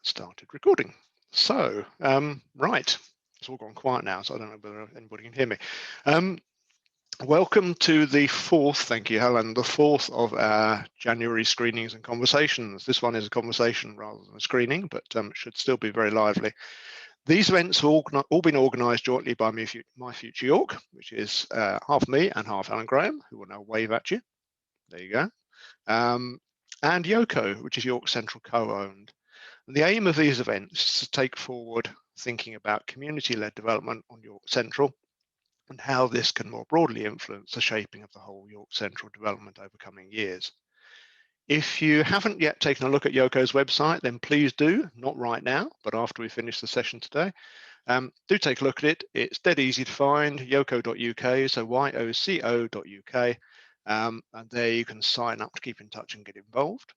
started recording. So, right, it's all gone quiet now, so I don't know whether anybody can hear me. Welcome to the fourth, thank you, Helen, the fourth of our January screenings and conversations. This one is a conversation rather than a screening, but should still be very lively. These events have all been organised jointly by My Future York, which is half me and half Helen Graham, who will now wave at you. There you go. And YoCo, which is York Central co-owned. The aim of these events is to take forward thinking about community-led development on York Central and how this can more broadly influence the shaping of the whole York Central development over coming years. If you haven't yet taken a look at YoCo's website, then please do, not right now, but after we finish the session today. Do take a look at it. It's dead easy to find, yoco.uk, so YOCO.uk, and there you can sign up to keep in touch and get involved.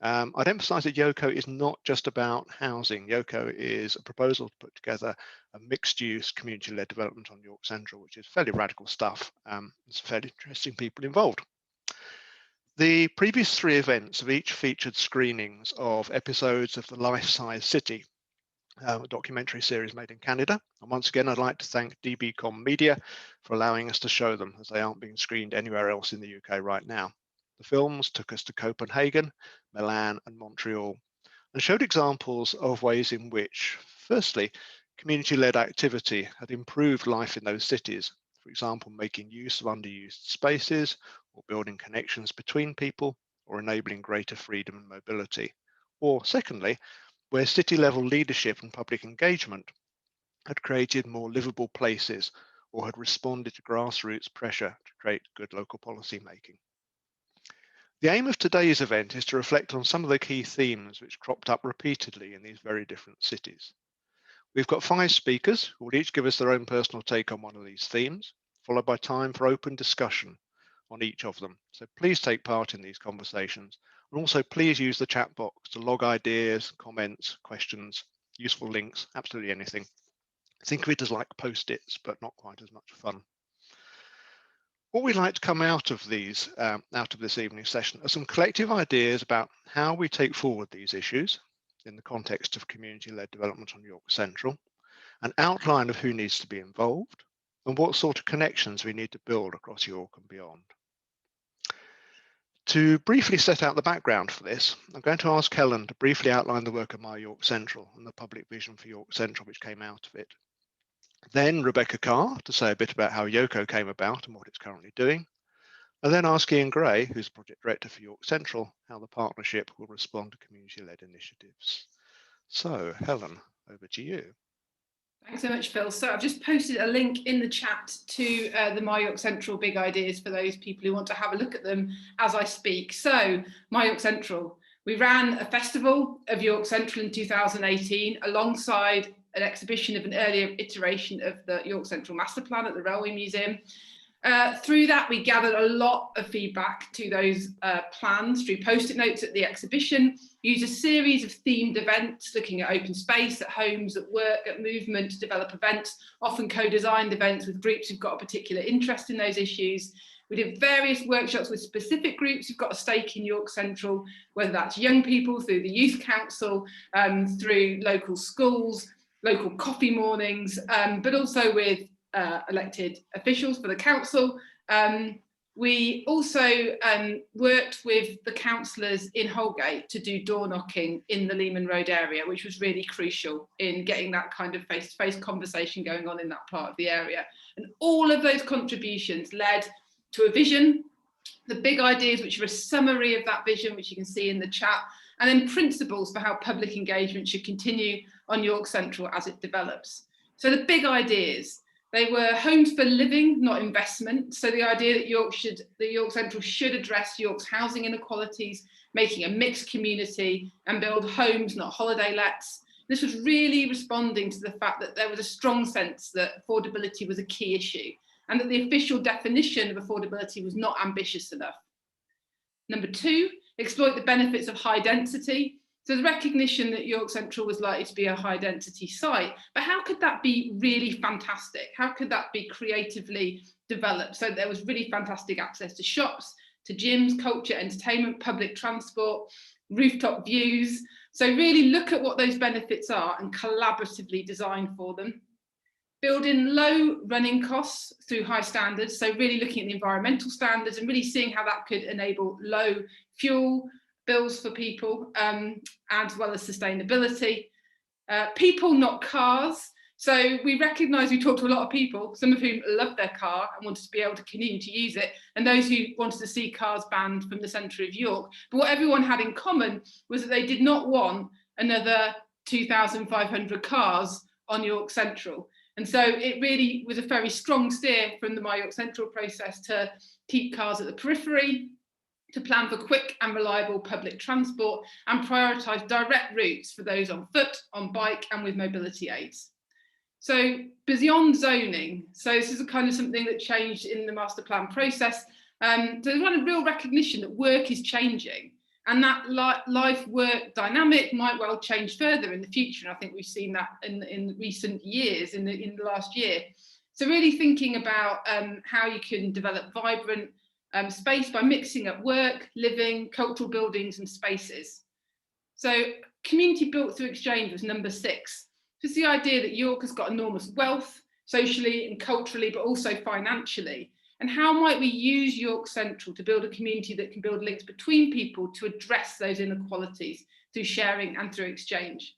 I'd emphasise that YoCo is not just about housing. YoCo is a proposal to put together a mixed-use community-led development on York Central, which is fairly radical stuff. There's fairly interesting people involved. The previous three events have each featured screenings of episodes of the Life-Size City, a documentary series made in Canada. And once again, I'd like to thank DBcom Media for allowing us to show them, as they aren't being screened anywhere else in the UK right now. The films took us to Copenhagen, Milan and Montreal, and showed examples of ways in which, firstly, community-led activity had improved life in those cities, for example, making use of underused spaces or building connections between people or enabling greater freedom and mobility. Or secondly, where city-level leadership and public engagement had created more livable places or had responded to grassroots pressure to create good local policy making. The aim of today's event is to reflect on some of the key themes which cropped up repeatedly in these very different cities. We've got 5 speakers who will each give us their own personal take on one of these themes, followed by time for open discussion on each of them. So please take part in these conversations, and also please use the chat box to log ideas, comments, questions, useful links, absolutely anything. Think of it as like post-its, but not quite as much fun. What we'd like to come out of this evening's session are some collective ideas about how we take forward these issues in the context of community-led development on York Central, an outline of who needs to be involved, and what sort of connections we need to build across York and beyond. To briefly set out the background for this, I'm going to ask Helen to briefly outline the work of My York Central and the public vision for York Central which came out of it. Then Rebecca Carr to say a bit about how YoCo came about and what it's currently doing. And then ask Ian Gray, who's Project Director for York Central, how the partnership will respond to community-led initiatives. So, Helen, over to you. Thanks so much, Phil. So I've just posted a link in the chat to the My York Central Big Ideas for those people who want to have a look at them as I speak. So, My York Central. We ran a festival of York Central in 2018 alongside an exhibition of an earlier iteration of the York Central Master Plan at the Railway Museum. Through that, we gathered a lot of feedback to those plans through post-it notes at the exhibition, used a series of themed events looking at open space, at homes, at work, at movement to develop events, often co-designed events with groups who've got a particular interest in those issues. We did various workshops with specific groups who've got a stake in York Central, whether that's young people through the Youth Council, through local schools, local coffee mornings, but also with elected officials for the council. We also worked with the councillors in Holgate to do door knocking in the Lehman Road area, which was really crucial in getting that kind of face-to-face conversation going on in that part of the area. And all of those contributions led to a vision, the big ideas, which are a summary of that vision, which you can see in the chat, and then principles for how public engagement should continue on York Central as it develops. So the big ideas, they were homes for living, not investment. So the idea that York Central should address York's housing inequalities, making a mixed community and build homes, not holiday lets. This was really responding to the fact that there was a strong sense that affordability was a key issue and that the official definition of affordability was not ambitious enough. Number 2, exploit the benefits of high density. So the recognition that York Central was likely to be a high density site, but how could that be really fantastic? How could that be creatively developed? So there was really fantastic access to shops, to gyms, culture, entertainment, public transport, rooftop views, So really look at what those benefits are and collaboratively design for them. Build in low running costs through high standards. So really looking at the environmental standards and really seeing how that could enable low fuel bills for people, as well as sustainability. People, not cars. So we recognise we talked to a lot of people, some of whom loved their car and wanted to be able to continue to use it, and those who wanted to see cars banned from the centre of York. But what everyone had in common was that they did not want another 2,500 cars on York Central. And so it really was a very strong steer from the My York Central process to keep cars at the periphery, to plan for quick and reliable public transport, and prioritise direct routes for those on foot, on bike, and with mobility aids. So beyond zoning, so this is a kind of something that changed in the master plan process. So there's one real recognition that work is changing, and that life-work dynamic might well change further in the future. And I think we've seen that in recent years, in the last year. So really thinking about how you can develop vibrant space by mixing up work, living, cultural buildings and spaces. So community built through exchange was number 6. It's the idea that York has got enormous wealth, socially and culturally, but also financially. And how might we use York Central to build a community that can build links between people to address those inequalities through sharing and through exchange?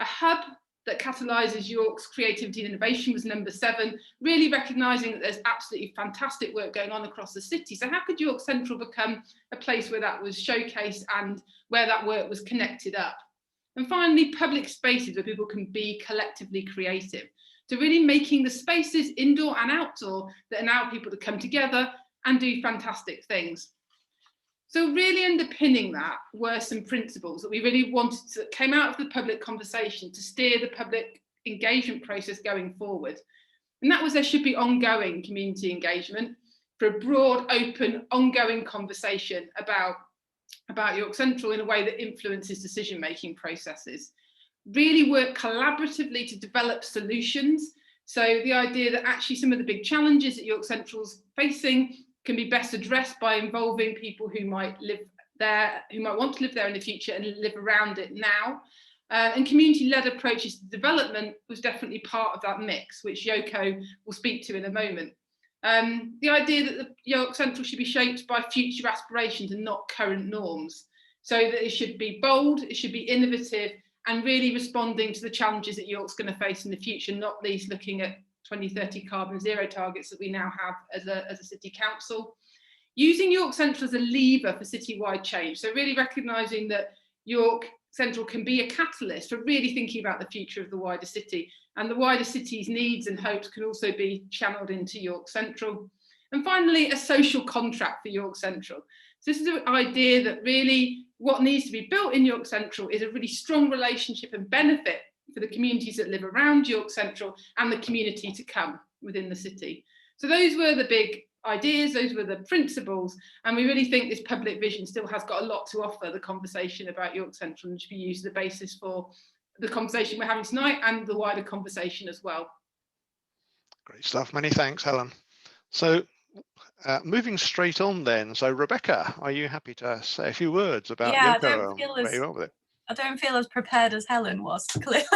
A hub that catalyses York's creativity and innovation was number 7, really recognising that there's absolutely fantastic work going on across the city. So how could York Central become a place where that was showcased and where that work was connected up? And finally, public spaces where people can be collectively creative. So really making the spaces indoor and outdoor that allow people to come together and do fantastic things. So really underpinning that were some principles that we really wanted to, that came out of the public conversation to steer the public engagement process going forward. And that was there should be ongoing community engagement for a broad, open, ongoing conversation about York Central in a way that influences decision-making processes. Really work collaboratively to develop solutions. So the idea that actually some of the big challenges that York Central's facing can be best addressed by involving people who might live there, who might want to live there in the future and live around it now. And community-led approaches to development was definitely part of that mix, which YoCo will speak to in a moment. The idea that the York Central should be shaped by future aspirations and not current norms. So that it should be bold, it should be innovative, and really responding to the challenges that York's going to face in the future, not least looking at 2030 carbon zero targets that we now have as a city council. Using York Central as a lever for citywide change. So really recognising that York Central can be a catalyst for really thinking about the future of the wider city, and the wider city's needs and hopes can also be channeled into York Central. And finally, a social contract for York Central. So this is an idea that really what needs to be built in York Central is a really strong relationship and benefit for the communities that live around York Central and the community to come within the city. So those were the big ideas, those were the principles, and we really think this public vision still has got a lot to offer the conversation about York Central and should be used as the basis for the conversation we're having tonight and the wider conversation as well. Great stuff. Many thanks, Helen. So moving straight on then. So Rebecca, are you happy to say a few words about YoCo? I don't feel as prepared as Helen was, clearly.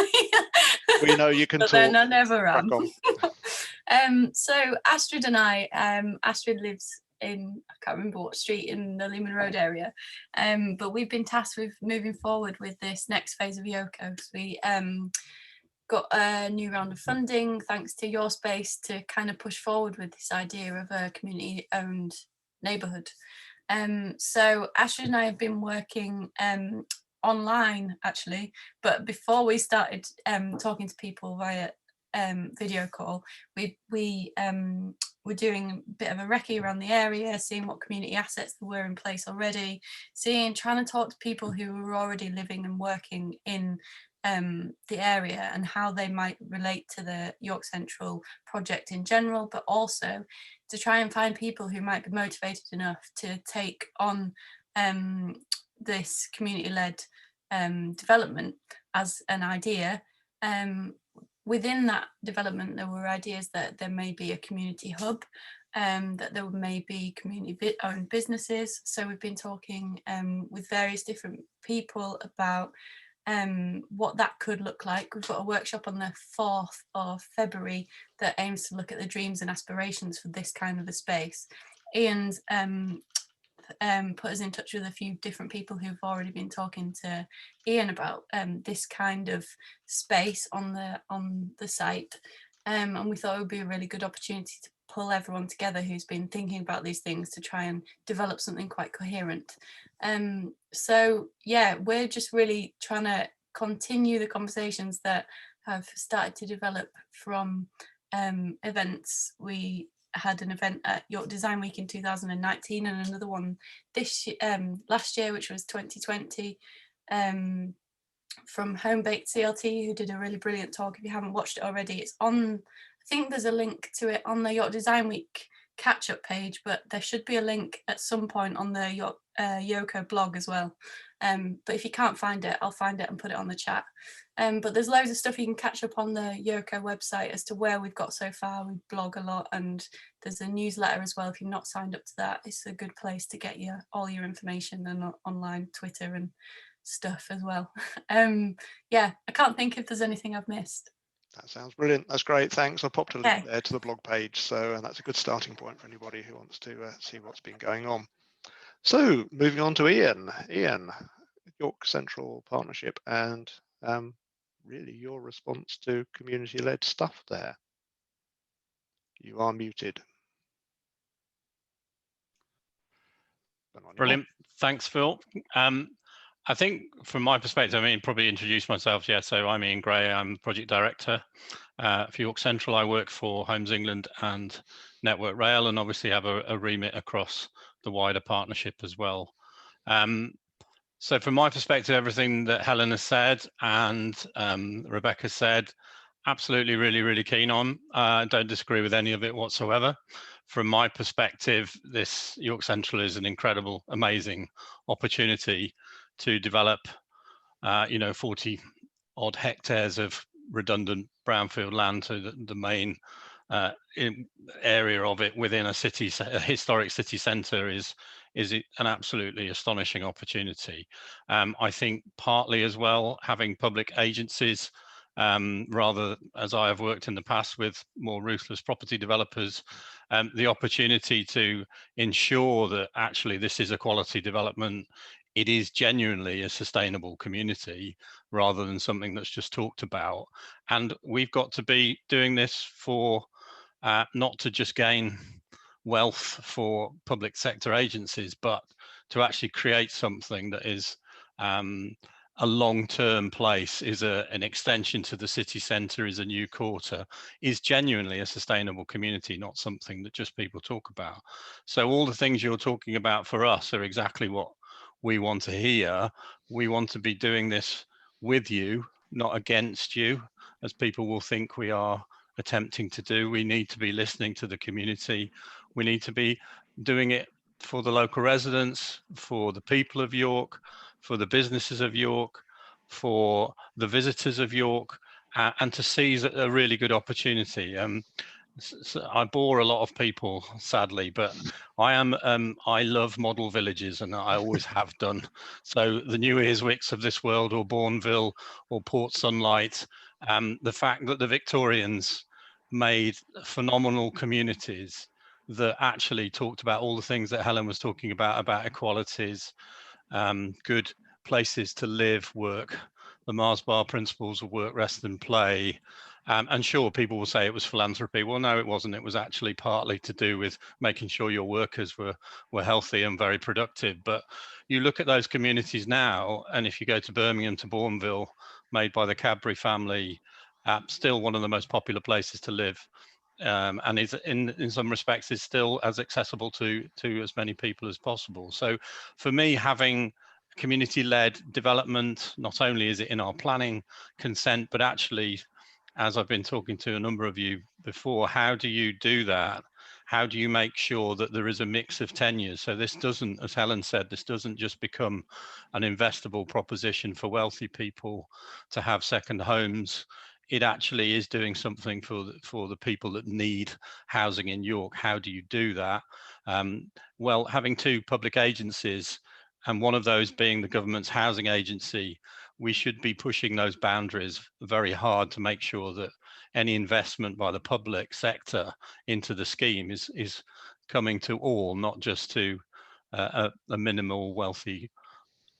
We know you can but talk. Then I never am. So Astrid and I, Astrid lives in, I can't remember what street in the Lehman Road area, but we've been tasked with moving forward with this next phase of YoCo. So we got a new round of funding thanks to Your Space to kind of push forward with this idea of a community-owned neighbourhood. So Astrid and I have been working online actually, but before we started talking to people via video call, we were doing a bit of a recce around the area, seeing what community assets there were in place already, trying to talk to people who were already living and working in the area and how they might relate to the York Central project in general, but also to try and find people who might be motivated enough to take on this community-led development as an idea, within that development, there were ideas that there may be a community hub, that there may be community-owned businesses. So we've been talking with various different people about what that could look like. We've got a workshop on the 4th of February that aims to look at the dreams and aspirations for this kind of a space. Ian's put us in touch with a few different people who've already been talking to Ian about this kind of space on the site, and we thought it would be a really good opportunity to pull everyone together who's been thinking about these things to try and develop something quite coherent. So yeah, we're just really trying to continue the conversations that have started to develop from events. We had an event at York Design Week in 2019 and another one last year, which was 2020, from Home Baked CLT, who did a really brilliant talk. If you haven't watched it already, it's on, I think there's a link to it on the York Design Week catch-up page, but there should be a link at some point on the York YoCo blog as well. But if you can't find it, I'll find it and put it on the chat. But there's loads of stuff you can catch up on the YoCo website as to where we've got so far. We blog a lot, and there's a newsletter as well. If you're not signed up to that, it's a good place to get all your information, and online Twitter and stuff as well. Yeah, I can't think if there's anything I've missed. That sounds brilliant. That's great. Thanks. I popped a link there to the blog page, so that's a good starting point for anybody who wants to see what's been going on. So moving on to Ian. Ian, York Central Partnership, and really your response to community-led stuff there. You are muted. Brilliant. Thanks, Phil. I think from my perspective, I mean, probably introduce myself. Yeah, so I'm Ian Gray. I'm project director for York Central. I work for Homes England and Network Rail, and obviously have a remit across the wider partnership as well. So from my perspective, everything that Helen has said and Rebecca said, absolutely, really keen on. Don't disagree with any of it whatsoever. From my perspective, this York Central is an incredible, amazing opportunity to develop, 40 odd hectares of redundant brownfield land to the main area of it within a historic city centre is an absolutely astonishing opportunity. I think partly as well, having public agencies, rather, as I have worked in the past with more ruthless property developers, the opportunity to ensure that actually this is a quality development, it is genuinely a sustainable community rather than something that's just talked about. And we've got to be doing this for not to just gain wealth for public sector agencies, but to actually create something that is a long-term place, is an extension to the city centre, is a new quarter, is genuinely a sustainable community, not something that just people talk about. So all the things you're talking about for us are exactly what we want to hear. We want to be doing this with you, not against you, as people will think we are attempting to do. We need to be listening to the community. We need to be doing it for the local residents, for the people of York, for the businesses of York, for the visitors of York, and to seize a really good opportunity. So I bore a lot of people, sadly, but I love model villages, and I always have done. So the New Earswicks of this world, or Bourneville, or Port Sunlight, the fact that the Victorians made phenomenal communities that actually talked about all the things that Helen was talking about equalities, good places to live, work, the Mars Bar principles of work, rest and play. And sure, people will say it was philanthropy. Well, no, it wasn't. It was actually partly to do with making sure your workers were healthy and very productive. But you look at those communities now, and if you go to Birmingham, to Bourneville, made by the Cadbury family, still one of the most popular places to live. And is in some respects is still as accessible to as many people as possible. So for me, having community-led development, not only is it in our planning consent, but actually, as I've been talking to a number of you before, how do you do that? How do you make sure that there is a mix of tenures? So this doesn't, as Helen said, this doesn't just become an investable proposition for wealthy people to have second homes it actually is doing something for the people that need housing in York. How do you do that? Well, having two public agencies, and one of those being the government's housing agency, we should be pushing those boundaries very hard to make sure that any investment by the public sector into the scheme is coming to all, not just to a minimal wealthy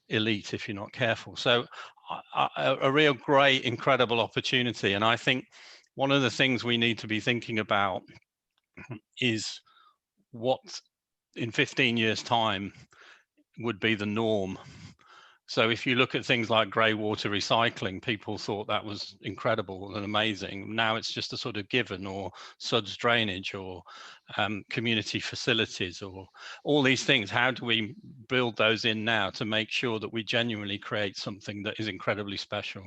elite if you're not careful. So a real great, incredible opportunity. And I think one of the things we need to be thinking about is what in 15 years' time would be the norm. So if you look at things like grey water recycling, people thought that was incredible and amazing. Now it's just a sort of given, or suds drainage, or community facilities, or all these things. How do we build those in now to make sure that we genuinely create something that is incredibly special?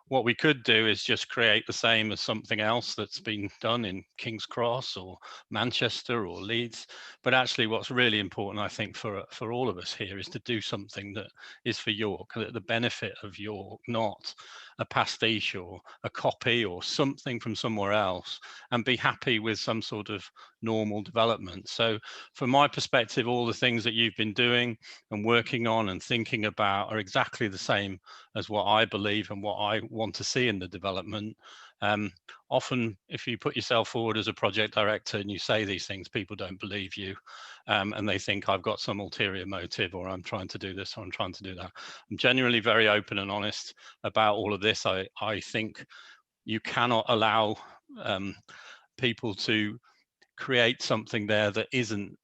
What we could do is just create the same as something else that's been done in King's Cross or Manchester or Leeds. But actually what's really important, I think, for all of us here is to do something that is for York, that the benefit of York, not a pastiche or a copy or something from somewhere else, and be happy with some sort of normal development. So from my perspective, all the things that you've been doing and working on and thinking about are exactly the same as what I believe and what I want to see in the development. Often, if you put yourself forward as a project director and you say these things, people don't believe you, and they think I've got some ulterior motive, or I'm trying to do this, or I'm trying to do that. I'm genuinely very open and honest about all of this. I think you cannot allow people to create something there that isn't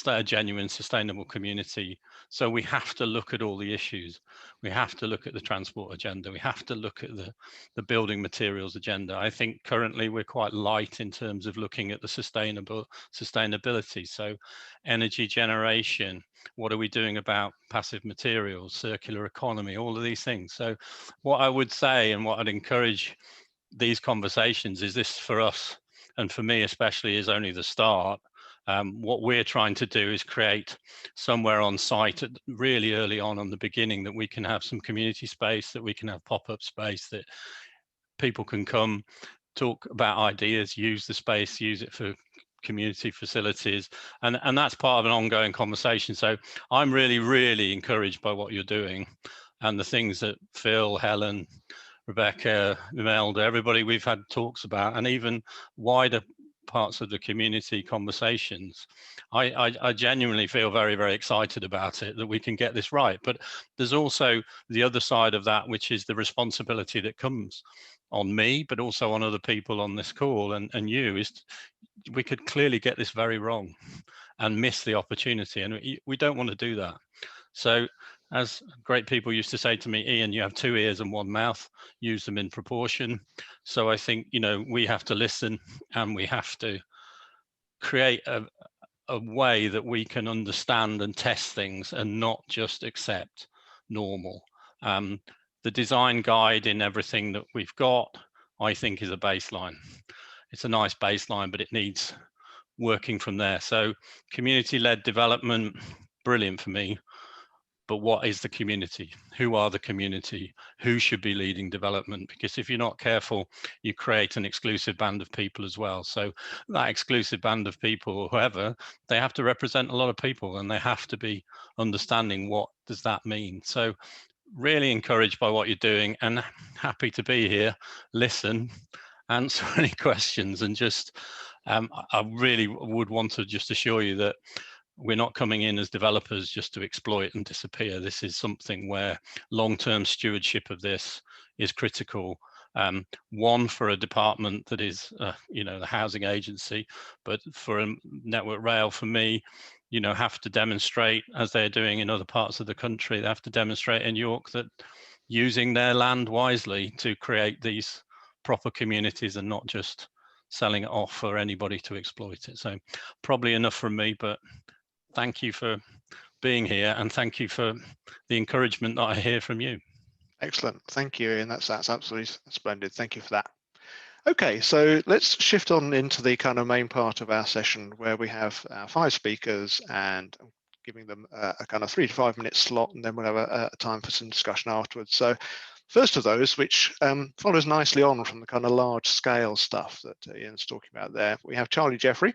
a genuine sustainable community. So we have to look at all the issues. We have to look at the transport agenda. We have to look at the building materials agenda. I think currently we're quite light in terms of looking at the sustainability. So energy generation, what are we doing about passive materials, circular economy, all of these things. So what I would say, and what I'd encourage these conversations, is this for us, and for me especially, is only the start. What we're trying to do is create somewhere on site really early on the beginning, that we can have some community space, that we can have pop-up space, that people can come talk about ideas, use the space, use it for community facilities, and that's part of an ongoing conversation. So I'm really encouraged by what you're doing, and the things that Phil, Helen, Rebecca, Imelda, everybody we've had talks about, and even wider parts of the community conversations. I genuinely feel very excited about it, that we can get this right. But there's also the other side of that, which is the responsibility that comes on me, but also on other people on this call, and you, is we could clearly get this very wrong and miss the opportunity, and we don't want to do that. So as great people used to say to me, Ian, you have 2 ears and 1 mouth, use them in proportion. So I think, we have to listen, and we have to create a way that we can understand and test things and not just accept normal. The design guide in everything that we've got, I think, is a baseline. It's a nice baseline, but it needs working from there. So community-led development, brilliant for me. But what is the community? Who are the community? Who should be leading development? Because if you're not careful, you create an exclusive band of people as well. So that exclusive band of people, or whoever, they have to represent a lot of people, and they have to be understanding what does that mean. So really encouraged by what you're doing, and happy to be here, listen, answer any questions, and just, I really would want to just assure you that we're not coming in as developers just to exploit and disappear. This is something where long-term stewardship of this is critical. One, for a department that is, the housing agency, but for a Network Rail, for me, have to demonstrate, as they're doing in other parts of the country, they have to demonstrate in York that using their land wisely to create these proper communities, and not just selling it off for anybody to exploit it. So probably enough from me, but thank you for being here, and thank you for the encouragement that I hear from you. Excellent. Thank you, Ian. That's absolutely splendid. Thank you for that. Okay, so let's shift on into the kind of main part of our session, where we have 5 speakers, and giving them a kind of 3 to 5 minute slot, and then we'll have a time for some discussion afterwards. So First of those, which follows nicely on from the kind of large scale stuff that Ian's talking about there, we have Charlie Jeffrey,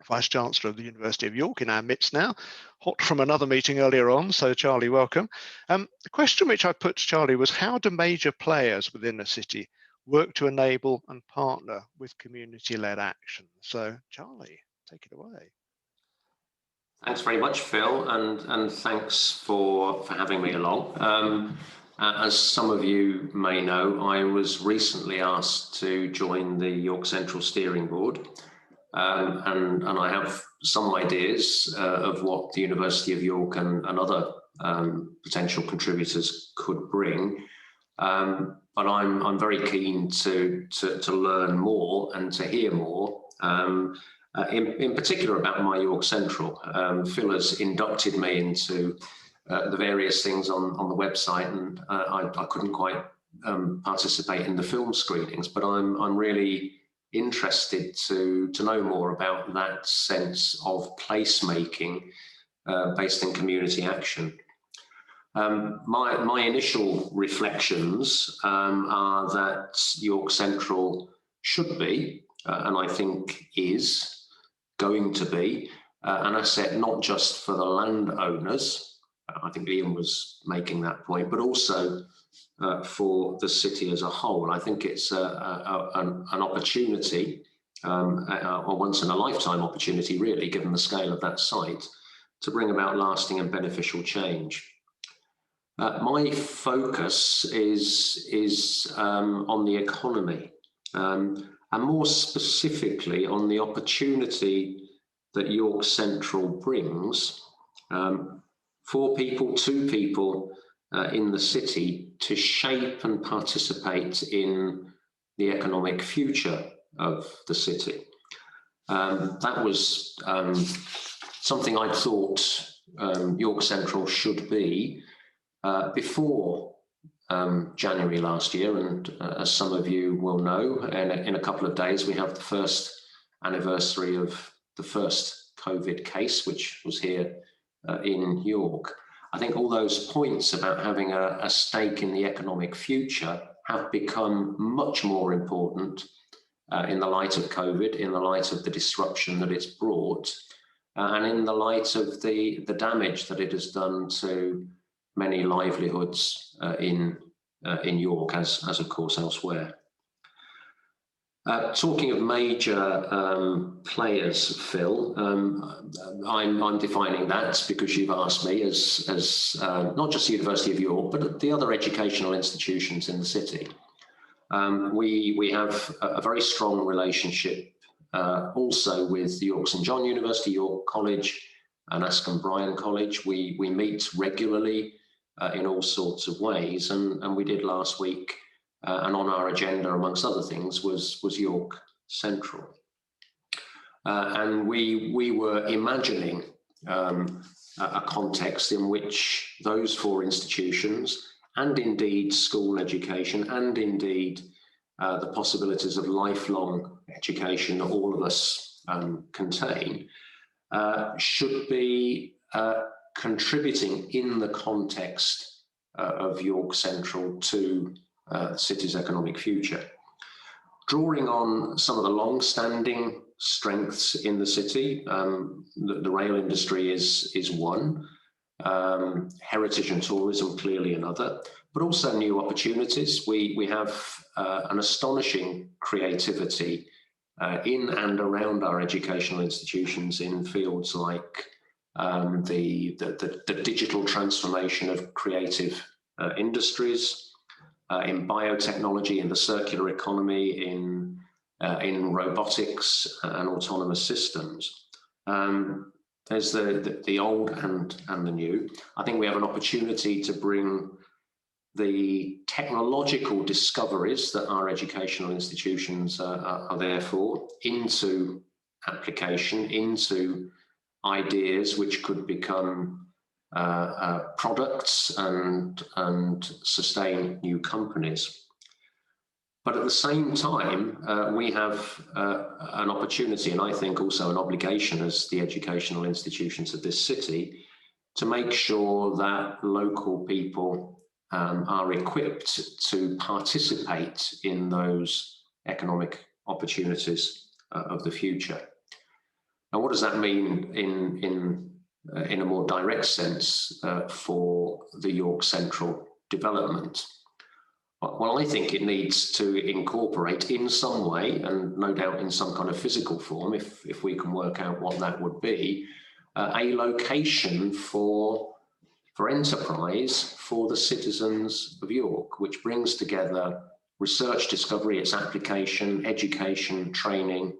Vice Chancellor of the University of York, in our midst now, hot from another meeting earlier on. So Charlie, welcome. The question which I put to Charlie was, how do major players within a city work to enable and partner with community-led action? So Charlie, take it away. Thanks very much, Phil, and thanks for having me along. As some of you may know, I was recently asked to join the York Central Steering Board, and I have some ideas of what the University of York and other potential contributors could bring. But I'm very keen to learn more and to hear more. In particular about My York Central. Phil has inducted me into the various things on the website, and I couldn't quite participate in the film screenings, but I'm really interested to know more about that sense of placemaking based in community action. My initial reflections are that York Central should be, and I think is, going to be an asset not just for the landowners, I think Ian was making that point, but also for the city as a whole. I think it's an opportunity, a once in a lifetime opportunity really, given the scale of that site, to bring about lasting and beneficial change. My focus is on the economy, and more specifically on the opportunity that York Central brings for people, to people in the city, to shape and participate in the economic future of the city. That was something I thought York Central should be before January last year, and as some of you will know, in a couple of days we have the first anniversary of the first COVID case, which was here in York. I think all those points about having a stake in the economic future have become much more important in the light of COVID, in the light of the disruption that it's brought, and in the light of the damage that it has done to many livelihoods in York, as of course elsewhere. Talking of major players, Phil, I'm defining that because you've asked me as not just the University of York, but the other educational institutions in the city. We have a very strong relationship also with the York St John University, York College, and Askham Bryan College. We meet regularly in all sorts of ways, and we did last week, and on our agenda amongst other things was York Central, and we were imagining a context in which those four institutions, and indeed school education, and indeed the possibilities of lifelong education that all of us contain, should be contributing in the context of York Central to the city's economic future. Drawing on some of the long-standing strengths in the city, the rail industry is one, heritage and tourism clearly another, but also new opportunities. We have an astonishing creativity in and around our educational institutions in fields like the digital transformation of creative industries, in biotechnology, in the circular economy, in robotics and autonomous systems. There's the old and the new. I think we have an opportunity to bring the technological discoveries that our educational institutions are there for into application, into ideas which could become products and sustain new companies. But at the same time, we have an opportunity, and I think also an obligation as the educational institutions of this city, to make sure that local people are equipped to participate in those economic opportunities of the future. Now, what does that mean in a more direct sense for the York Central development? Well, I think it needs to incorporate in some way, and no doubt in some kind of physical form, if we can work out what that would be, a location for enterprise for the citizens of York, which brings together research, discovery, its application, education, training,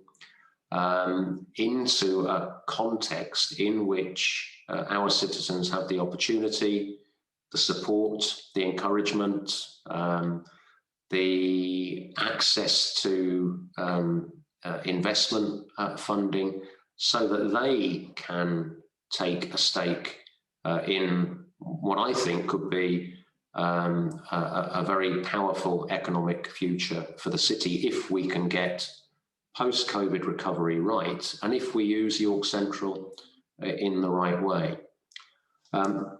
into a context in which our citizens have the opportunity, the support, the encouragement, the access to investment funding, so that they can take a stake in what I think could be a very powerful economic future for the city if we can get post-COVID recovery right, and if we use York Central in the right way.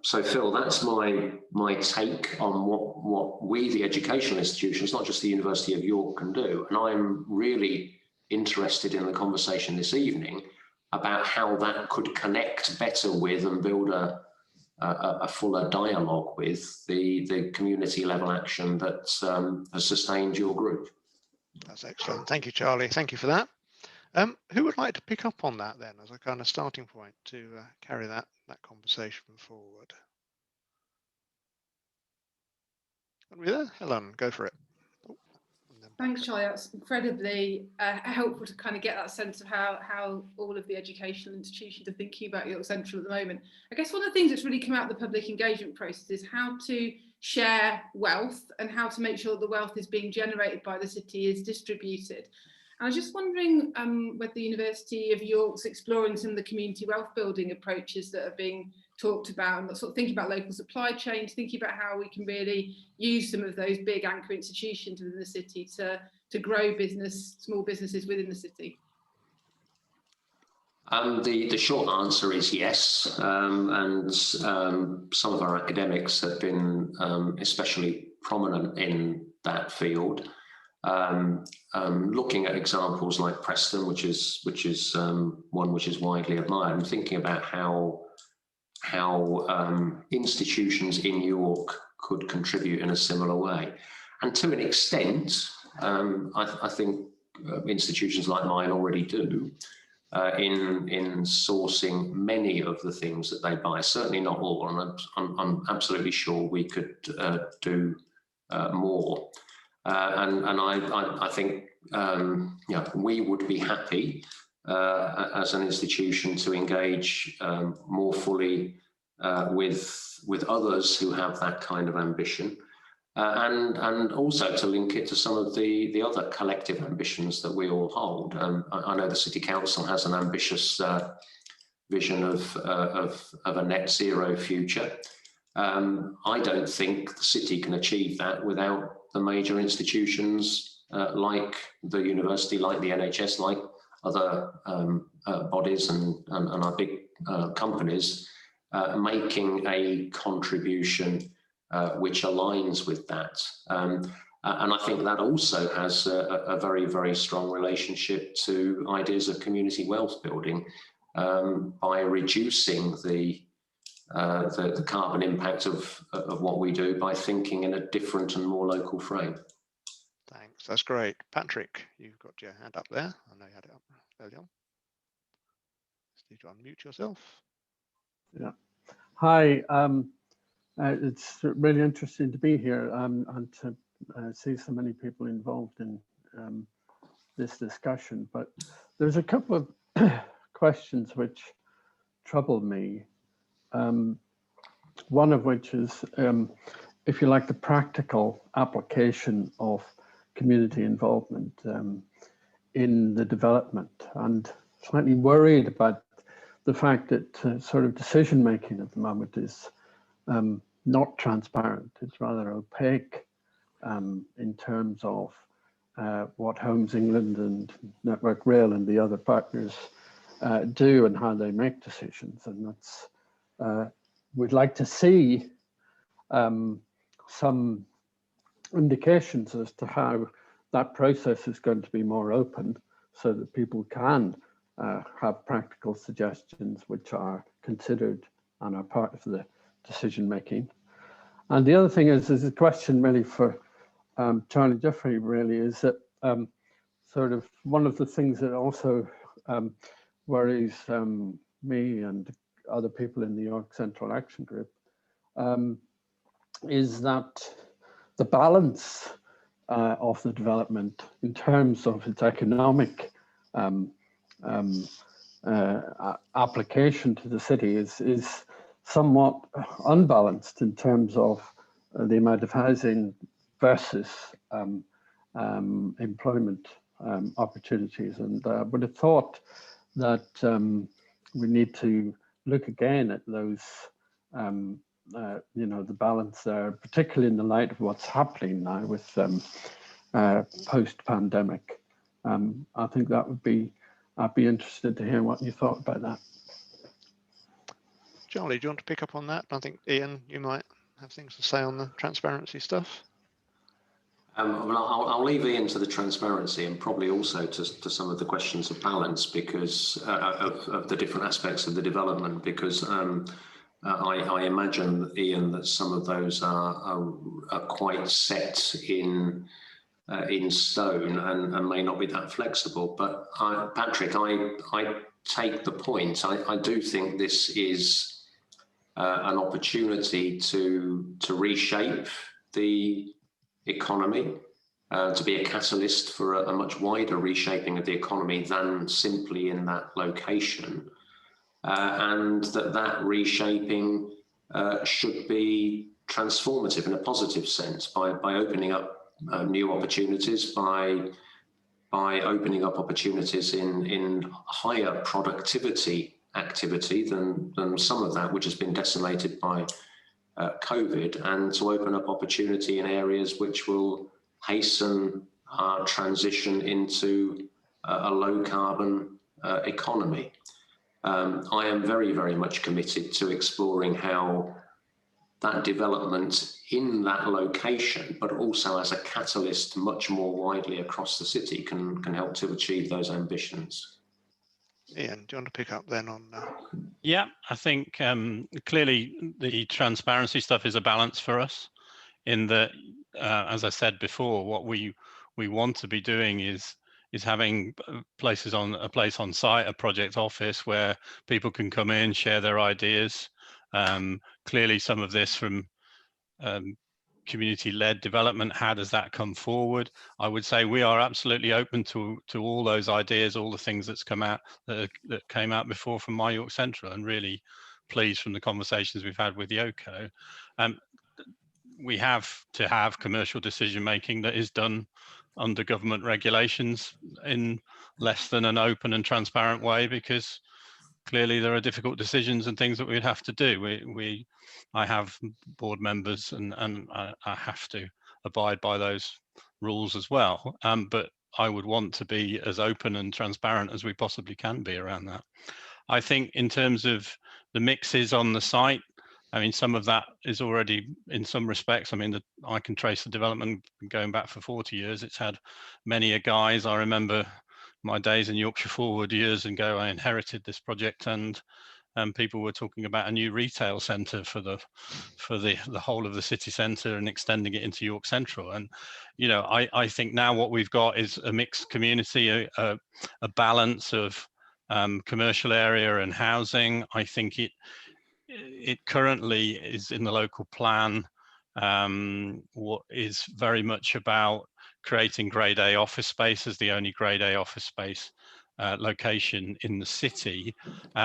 So Phil, that's my take on what we, the educational institutions, not just the University of York, can do. And I'm really interested in the conversation this evening about how that could connect better with and build a fuller dialogue with the community level action that has sustained your group. That's excellent. Thank you, Charlie. Thank you for that. Who would like to pick up on that then as a kind of starting point to carry that conversation forward? Are we there? Helen, go for it. Oh, thanks, Charlie. That's incredibly helpful to kind of get that sense of how all of the educational institutions are thinking about York Central at the moment. I guess one of the things that's really come out of the public engagement process is how to share wealth and how to make sure the wealth is being generated by the city is distributed. And I was just wondering whether the University of York's exploring some of the community wealth building approaches that are being talked about, and sort of thinking about local supply chains, thinking about how we can really use some of those big anchor institutions within the city to grow small businesses within the city. The short answer is yes, and some of our academics have been especially prominent in that field. Looking at examples like Preston, which is one which is widely admired, and thinking about how institutions in York could contribute in a similar way. And to an extent, I think institutions like mine already do in sourcing many of the things that they buy. Certainly not all, and I'm absolutely sure we could do more. And I think we would be happy as an institution to engage more fully with others who have that kind of ambition, and also to link it to some of the other collective ambitions that we all hold. I know the City Council has an ambitious vision of a net zero future. I don't think the city can achieve that without the major institutions like the university, like the NHS, like other bodies and our big companies making a contribution which aligns with that. And I think that also has a very, very strong relationship to ideas of community wealth building by reducing the carbon impact of what we do by thinking in a different and more local frame. Thanks, that's great. Patrick, you've got your hand up there. I know you had it up early on. Just need to unmute yourself. Yeah. Hi, it's really interesting to be here and to see so many people involved in this discussion. But there's a couple of questions which trouble me. One of which is, if you like, the practical application of community involvement in the development, and slightly worried about the fact that sort of decision making at the moment is not transparent. It's rather opaque in terms of what Homes England and Network Rail and the other partners do and how they make decisions. And that's we'd like to see some indications as to how that process is going to be more open, so that people can have practical suggestions which are considered and are part of the decision making. And the other thing is a question really for Charlie Jeffrey, really, is that sort of one of the things that also worries me and other people in the York Central Action Group is that the balance of the development in terms of its economic application to the city is somewhat unbalanced in terms of the amount of housing versus employment opportunities. And I would have thought that we need to look again at those, you know, the balance there, particularly in the light of what's happening now with post-pandemic. I think that would be, I'd be interested to hear what you thought about that. Charlie, do you want to pick up on that? I think, Ian, you might have things to say on the transparency stuff. Well, I'll leave Ian to the transparency and probably also to some of the questions of balance, because of the different aspects of the development, because I imagine, Ian, that some of those are quite set in stone and may not be that flexible. But Patrick, I take the point. I do think this is an opportunity to reshape the economy, to be a catalyst for a much wider reshaping of the economy than simply in that location, and that reshaping should be transformative in a positive sense by opening up new opportunities, by opening up opportunities in higher productivity activity than some of that which has been decimated by COVID, and to open up opportunity in areas which will hasten our transition into a low carbon economy. I am very, very much committed to exploring how that development in that location, but also as a catalyst much more widely across the city, can help to achieve those ambitions. Ian, do you want to pick up then on that? Yeah, I think clearly the transparency stuff is a balance for us, in that, as I said before, what we want to be doing is having a place on site, a project office where people can come in, share their ideas. Clearly, some of this from community-led development, how does that come forward? I would say we are absolutely open to all those ideas, all the things that's come out that came out before from My York Central, and really pleased from the conversations we've had with YoCo. We have to have commercial decision making that is done under government regulations in less than an open and transparent way, because clearly there are difficult decisions and things that we'd have to do. I have board members and I have to abide by those rules as well. But I would want to be as open and transparent as we possibly can be around that. I think in terms of the mixes on the site, I mean, some of that is already, in some respects, I mean, I can trace the development going back for 40 years. It's had many a guise. I remember my days in Yorkshire Forward years ago. I inherited this project, and people were talking about a new retail centre for the whole of the city centre and extending it into York Central. And you know, I think now what we've got is a mixed community, a balance of commercial area and housing. I think it currently is in the local plan, what is very much about creating grade A office space as the only grade A office space location in the city,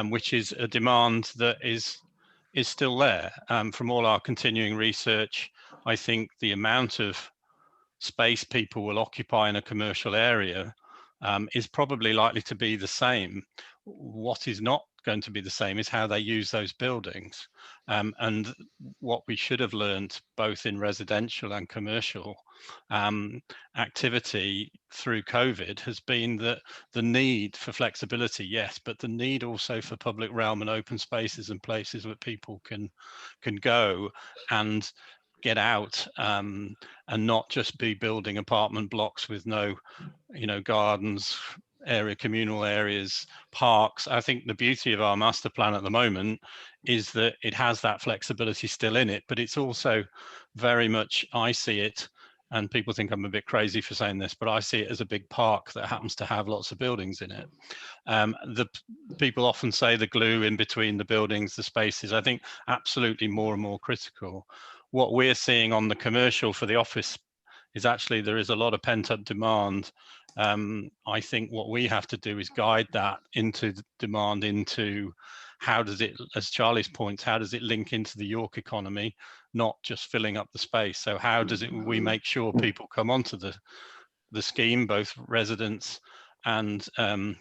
which is a demand that is still there. From all our continuing research, I think the amount of space people will occupy in a commercial area is probably likely to be the same. What is not going to be the same is how they use those buildings. And what we should have learned both in residential and commercial activity through COVID has been that the need for flexibility, yes, but the need also for public realm and open spaces and places where people can go and get out and not just be building apartment blocks with no, gardens, communal areas, parks. I think the beauty of our master plan at the moment is that it has that flexibility still in it, but it's also very much, I see it, and people think I'm a bit crazy for saying this, but I see it as a big park that happens to have lots of buildings in it. The people often say the glue in between the buildings, the spaces, I think absolutely more and more critical. What we're seeing on the commercial for the office is actually there is a lot of pent-up demand. I think what we have to do is guide that into the demand, into how does it, as Charlie's points, how does it link into the York economy, not just filling up the space. So how does we make sure people come onto the scheme, both residents and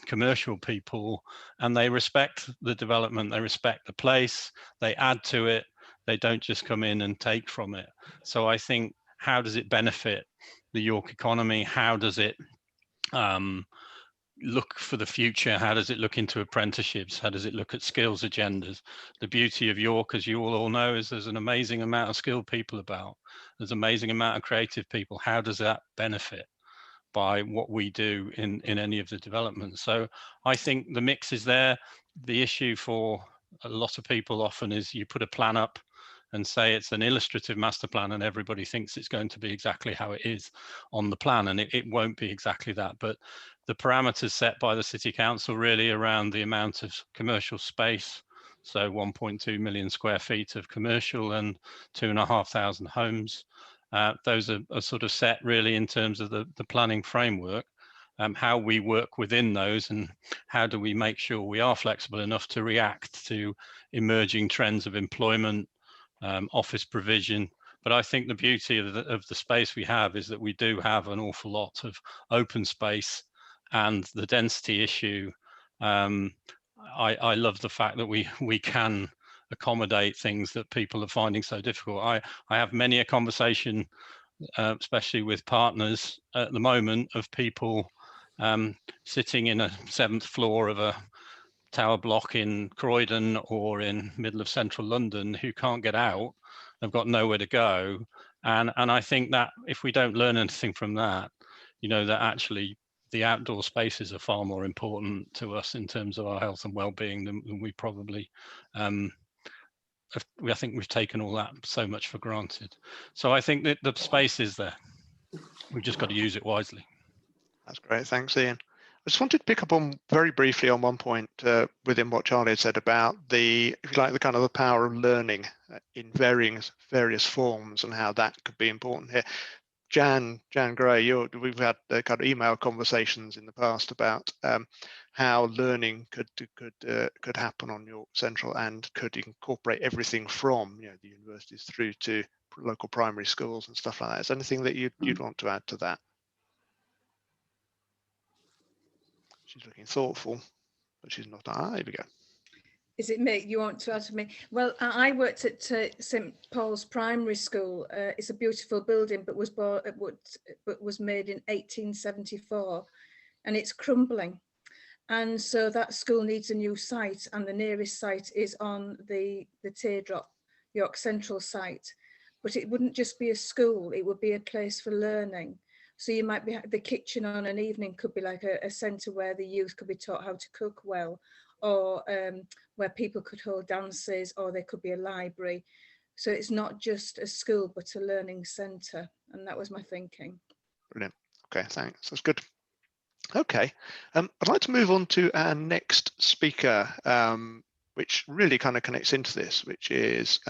commercial people, and they respect the development, they respect the place, they add to it, they don't just come in and take from it. So I think, how does it benefit the York economy? How does it look for the future? How does it look into apprenticeships? How does it look at skills agendas? The beauty of York, as you all know, is there's an amazing amount of skilled people about. There's an amazing amount of creative people. How does that benefit by what we do in any of the developments? So I think the mix is there. The issue for a lot of people often is you put a plan up and say it's an illustrative master plan and everybody thinks it's going to be exactly how it is on the plan, and it won't be exactly that. But the parameters set by the City Council really around the amount of commercial space, so 1.2 million square feet of commercial and 2,500 homes, those are sort of set really in terms of the planning framework. How we work within those and how do we make sure we are flexible enough to react to emerging trends of employment, office provision. But I think the beauty of the space we have is that we do have an awful lot of open space, and the density issue. I love the fact that we can accommodate things that people are finding so difficult. I have many a conversation, especially with partners at the moment, of people sitting in a 7th floor of a tower block in Croydon or in middle of central London who can't get out. They've got nowhere to go. And I think that if we don't learn anything from that, that actually the outdoor spaces are far more important to us in terms of our health and well-being than we probably, I think we've taken all that so much for granted. So I think that the space is there. We've just got to use it wisely. That's great. Thanks, Ian. I just wanted to pick up on very briefly on one point within what Charlie had said about the, if you like, the kind of the power of learning in various forms and how that could be important here. Jan Gray, we've had kind of email conversations in the past about how learning could happen on York Central and could incorporate everything from the universities through to local primary schools and stuff like that. Is there anything that you'd want to add to that? She's looking thoughtful, but she's not. Here we go. Is it me? You want to ask me? Well, I worked at St Paul's Primary School. It's a beautiful building, but was made in 1874, and it's crumbling. And so that school needs a new site, and the nearest site is on the Teardrop York Central site. But it wouldn't just be a school; it would be a place for learning. So you might be, the kitchen on an evening could be like a centre where the youth could be taught how to cook well, or where people could hold dances, or there could be a library. So it's not just a school, but a learning centre. And that was my thinking. Brilliant. Okay, thanks. That's good. Okay, I'd like to move on to our next speaker, which really kind of connects into this, which is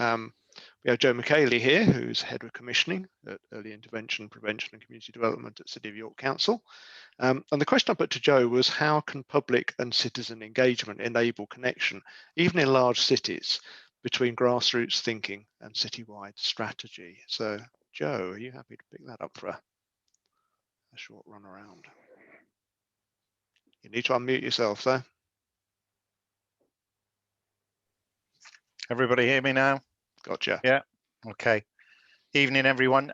we have Joe McKaylee here, who's Head of Commissioning at Early Intervention, Prevention and Community Development at City of York Council. And the question I put to Joe was, how can public and citizen engagement enable connection, even in large cities, between grassroots thinking and citywide strategy? So, Joe, are you happy to pick that up for a short run around? You need to unmute yourself, though. Everybody hear me now? Gotcha. Yeah. Okay. Evening, everyone.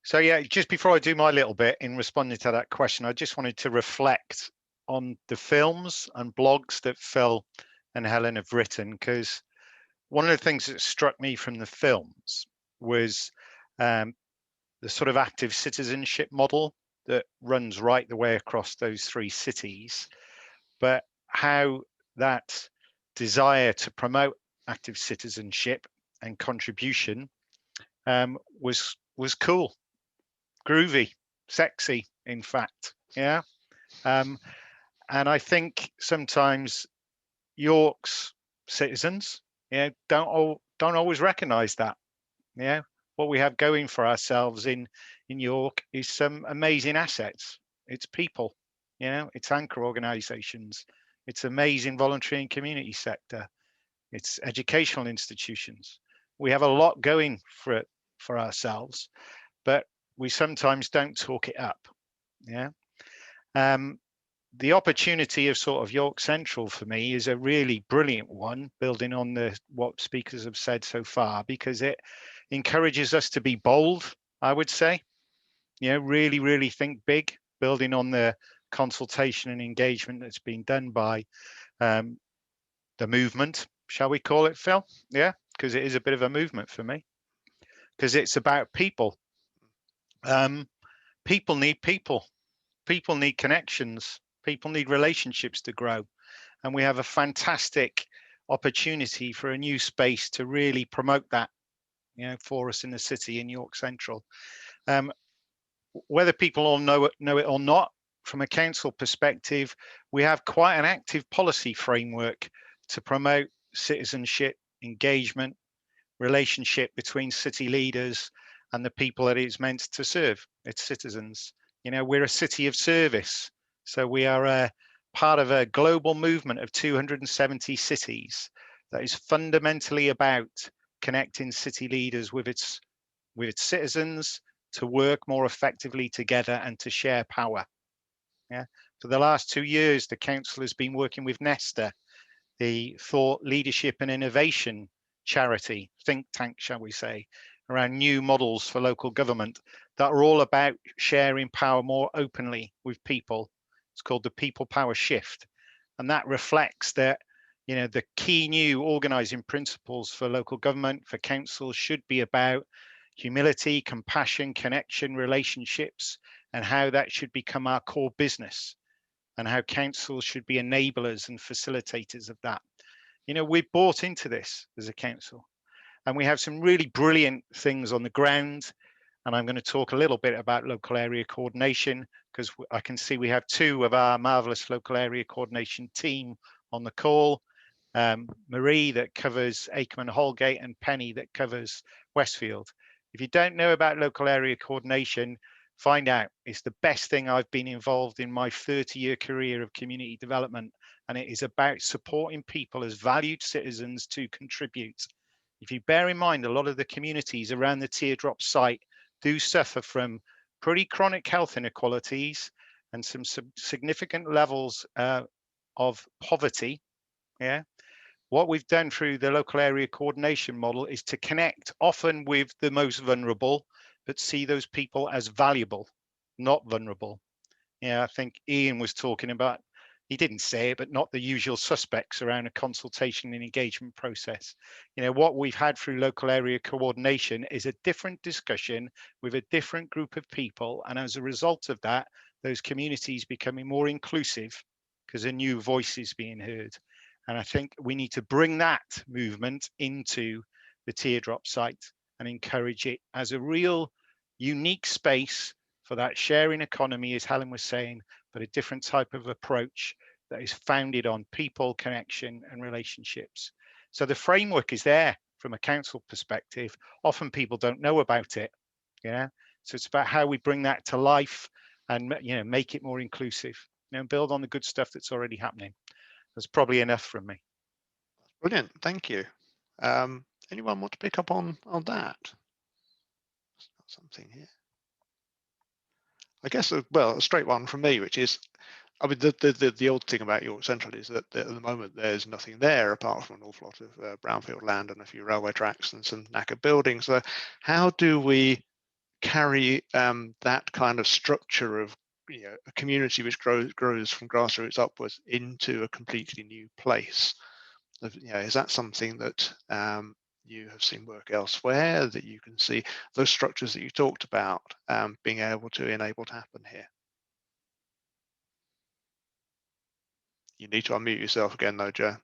So yeah, just before I do my little bit in responding to that question, I just wanted to reflect on the films and blogs that Phil and Helen have written, because one of the things that struck me from the films was the sort of active citizenship model that runs right the way across those 3 cities, but how that desire to promote active citizenship and contribution was cool, groovy, sexy, in fact. Yeah. And I think sometimes York's citizens, don't always recognise that. Yeah, what we have going for ourselves in York is some amazing assets. It's people, it's anchor organisations, it's amazing voluntary and community sector, it's educational institutions. We have a lot going for ourselves, but we sometimes don't talk it up. Yeah. The opportunity of sort of York Central for me is a really brilliant one, building on what speakers have said so far, because it encourages us to be bold, I would say. Really, really think big, building on the consultation and engagement that's been done by the movement, shall we call it, Phil? Yeah, because it is a bit of a movement for me, because it's about people. People need people. People need connections. People need relationships to grow. And we have a fantastic opportunity for a new space to really promote that, for us in the city in York Central. Whether people all know it or not, from a council perspective, we have quite an active policy framework to promote citizenship, engagement, relationship between city leaders and the people that it's meant to serve, its citizens. We're a city of service. So we are a part of a global movement of 270 cities that is fundamentally about connecting city leaders with its citizens to work more effectively together and to share power. Yeah. For the last 2 years, the council has been working with Nesta, the thought, leadership and innovation charity, think tank, shall we say, around new models for local government that are all about sharing power more openly with people. It's called the People Power Shift. And that reflects that, the key new organising principles for local government, for councils, should be about humility, compassion, connection, relationships, and how that should become our core business, and how councils should be enablers and facilitators of that. We've bought into this as a council, and we have some really brilliant things on the ground. And I'm going to talk a little bit about local area coordination, because I can see we have 2 of our marvelous local area coordination team on the call. Marie, that covers Acomb and Holgate, and Penny, that covers Westfield. If you don't know about local area coordination, find out. It's the best thing I've been involved in my 30-year career of community development, and it is about supporting people as valued citizens to contribute. If you bear in mind, a lot of the communities around the Teardrop site do suffer from pretty chronic health inequalities and some significant levels of poverty. Yeah. What we've done through the local area coordination model is to connect often with the most vulnerable, but see those people as valuable, not vulnerable. Yeah, I think Ian was talking about, he didn't say it, but not the usual suspects around a consultation and engagement process. What we've had through local area coordination is a different discussion with a different group of people. And as a result of that, those communities becoming more inclusive because a new voice is being heard. And I think we need to bring that movement into the Teardrop site and encourage it as a real unique space for that sharing economy, as Helen was saying, but a different type of approach that is founded on people, connection and relationships. So the framework is there from a council perspective. Often people don't know about it. So it's about how we bring that to life and make it more inclusive, build on the good stuff that's already happening. That's probably enough from me. Brilliant, thank you. Anyone want to pick up on that? Something here. I guess, well, a straight one from me, which is, I mean, the old thing about York Central is that at the moment there's nothing there apart from an awful lot of brownfield land and a few railway tracks and some knackered buildings. So how do we carry that kind of structure of a community which grows from grassroots upwards into a completely new place? Is that something that you have seen work elsewhere that you can see those structures that you talked about being able to enable to happen here? You need to unmute yourself again though, Joe.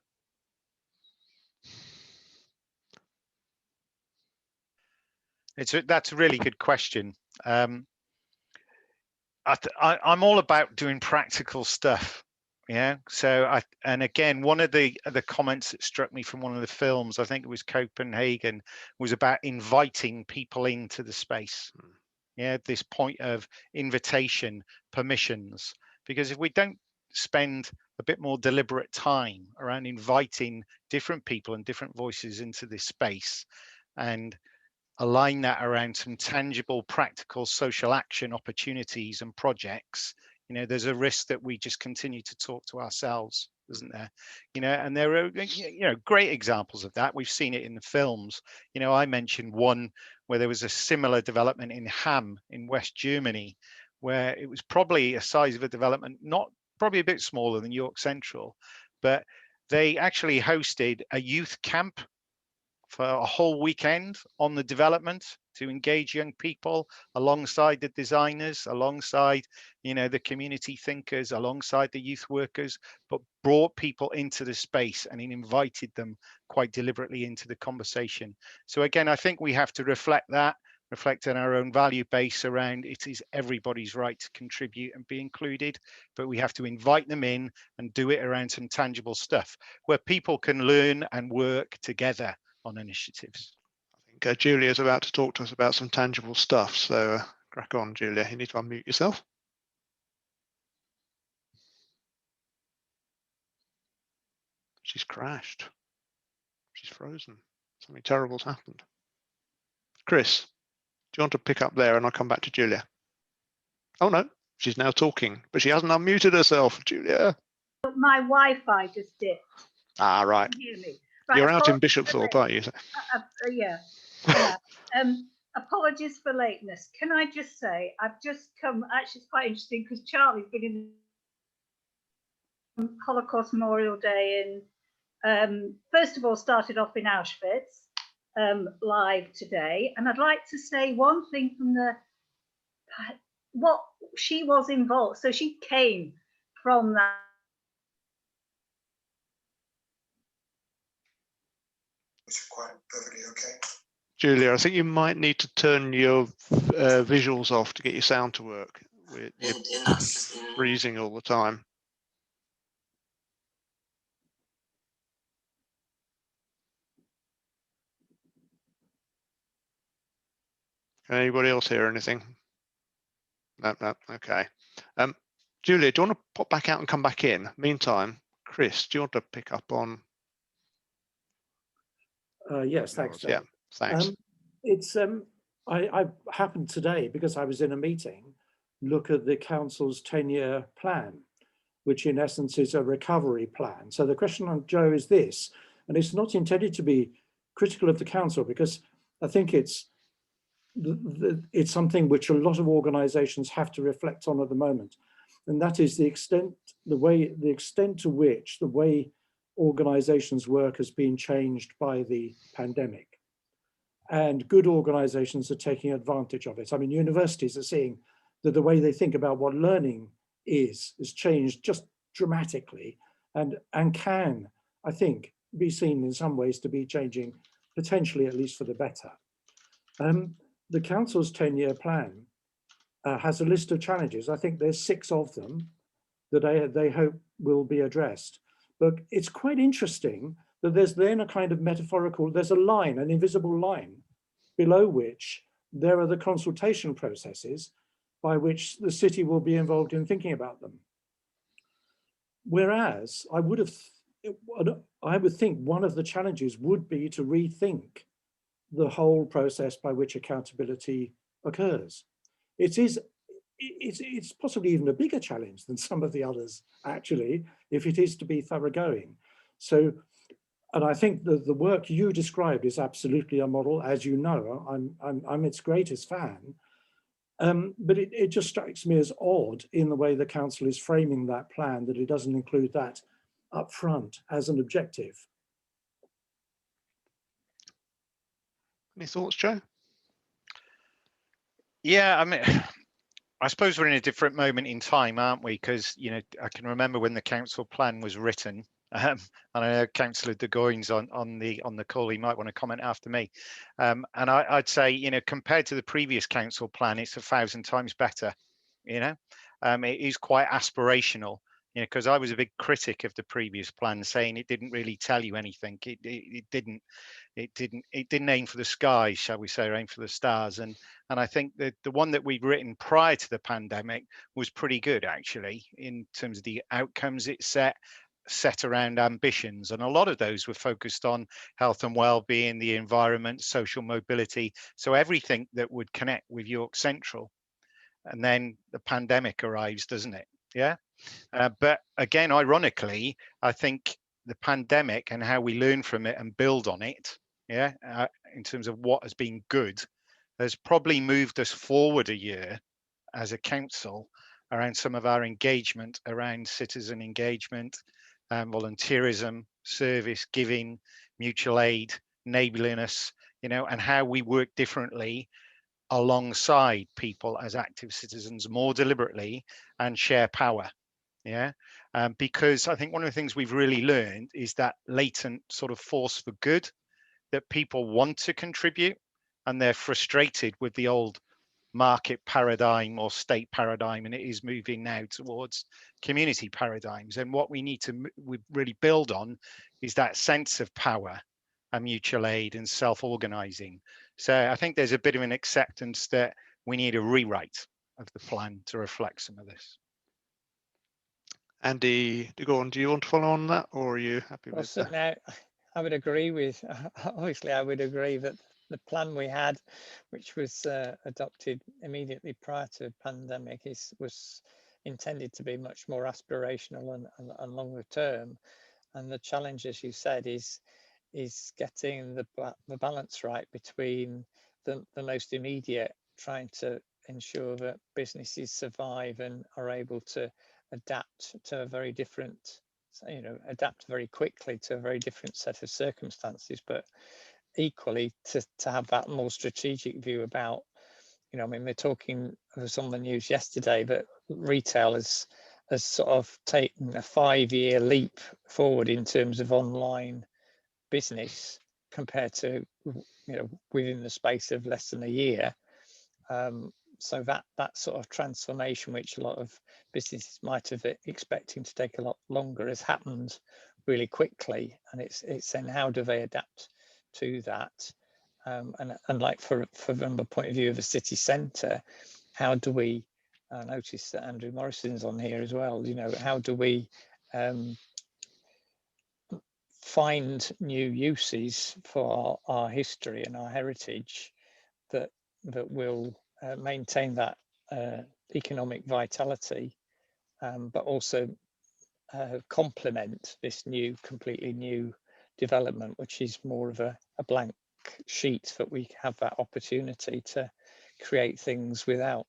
That's a really good question. I'm all about doing practical stuff. Yeah. So and again, one of the comments that struck me from one of the films, I think it was Copenhagen, was about inviting people into the space. Yeah, this point of invitation, permissions, because if we don't spend a bit more deliberate time around inviting different people and different voices into this space and align that around some tangible, practical social action opportunities and projects, you know, there's a risk that we just continue to talk to ourselves, isn't there? You know, and there are, you know, great examples of that. We've seen it in the films. You know, I mentioned one where there was a similar development in Hamm in West Germany, where it was probably a size of a development, not probably a bit smaller than York Central, but they actually hosted a youth camp for a whole weekend on the development to engage young people alongside the designers, alongside, you know, the community thinkers, alongside the youth workers, but brought people into the space and invited them quite deliberately into the conversation. So again, I think we have to reflect on our own value base around it is everybody's right to contribute and be included, but we have to invite them in and do it around some tangible stuff where people can learn and work together on initiatives. I think Julia's about to talk to us about some tangible stuff. So crack on, Julia. You need to unmute yourself. She's crashed. She's frozen. Something terrible's happened. Chris, do you want to pick up there and I'll come back to Julia? Oh no, she's now talking, but she hasn't unmuted herself, Julia. My Wi-Fi just dipped. Ah, right. Can you hear me? Right, You're out in Bishopthorpe, aren't you? Yeah. Apologies for lateness. Can I just say, I've just come, actually it's quite interesting because Charlie's been in Holocaust Memorial Day in, first of all, started off in Auschwitz, live today. And I'd like to say one thing from what she was involved. So she came from that. Quite perfectly okay. Julia, I think you might need to turn your visuals off to get your sound to work. You're freezing all the time. Can anybody else hear anything? No, okay. Julia, do you want to pop back out and come back in? Meantime, Chris, do you want to pick up on? Yes, thanks, John. Yeah, thanks. I happened today, because I was in a meeting, look at the council's 10-year plan, which in essence is a recovery plan. So the question on Joe is this, and it's not intended to be critical of the council, because I think it's something which a lot of organizations have to reflect on at the moment. And that is the extent to which the way organizations work has been changed by the pandemic. And good organizations are taking advantage of it. I mean, universities are seeing that the way they think about what learning is has changed just dramatically and can, I think, be seen in some ways to be changing, potentially at least for the better. The council's 10-year plan has a list of challenges. I think there's 6 of them that they hope will be addressed. But it's quite interesting that there's then a kind of metaphorical, there's a line, an invisible line, below which there are the consultation processes by which the city will be involved in thinking about them. Whereas I would think one of the challenges would be to rethink the whole process by which accountability occurs. It's possibly even a bigger challenge than some of the others, actually, if it is to be thoroughgoing. So, and I think the work you described is absolutely a model. As you know, I'm its greatest fan. But it just strikes me as odd in the way the council is framing that plan, that it doesn't include that up front as an objective. Any thoughts, Joe? Yeah, I mean, I suppose we're in a different moment in time, aren't we? Because, you know, I can remember when the council plan was written, and I know Councillor de Goyne's on the call. He might want to comment after me. And I'd say, you know, compared to the previous council plan, it's 1,000 times better. You know, it is quite aspirational. You know, because I was a big critic of the previous plan, saying it didn't really tell you anything. It didn't aim for the skies, shall we say, or aim for the stars. And I think that the one that we'd written prior to the pandemic was pretty good, actually, in terms of the outcomes it set around ambitions. And a lot of those were focused on health and well-being, the environment, social mobility. So everything that would connect with York Central. And then the pandemic arrives, doesn't it? Yeah. But again, ironically, I think the pandemic and how we learn from it and build on it, yeah, in terms of what has been good, has probably moved us forward a year as a council around some of our engagement around citizen engagement, volunteerism, service giving, mutual aid, neighbourliness, you know, and how we work differently alongside people as active citizens more deliberately and share power. Yeah, because I think one of the things we've really learned is that latent sort of force for good, that people want to contribute and they're frustrated with the old market paradigm or state paradigm, and it is moving now towards community paradigms. And what we need to really build on is that sense of power and mutual aid and self-organizing. So I think there's a bit of an acceptance that we need a rewrite of the plan to reflect some of this. Andy de Goyne, do you want to follow on that, or are you happy Well, with that? certainly I would agree with, obviously I would agree that the plan we had, which was adopted immediately prior to the pandemic, was intended to be much more aspirational and longer term. And the challenge, as you said, is getting the balance right between the most immediate, trying to ensure that businesses survive and are able to adapt to a very different, you know, adapt very quickly to a very different set of circumstances, but equally to have that more strategic view about, you know, I mean, we're talking, I was on the news yesterday that retail has sort of taken a 5-year leap forward in terms of online business compared to, you know, within the space of less than a year. So that sort of transformation, which a lot of businesses might have expecting to take a lot longer, has happened really quickly. And it's then how do they adapt to that? And like from the point of view of the city centre, how do we, I noticed that Andrew Morrison's on here as well, you know, how do we find new uses for our history and our heritage that will maintain that economic vitality, but also complement this completely new development, which is more of a blank sheet, that we have that opportunity to create things without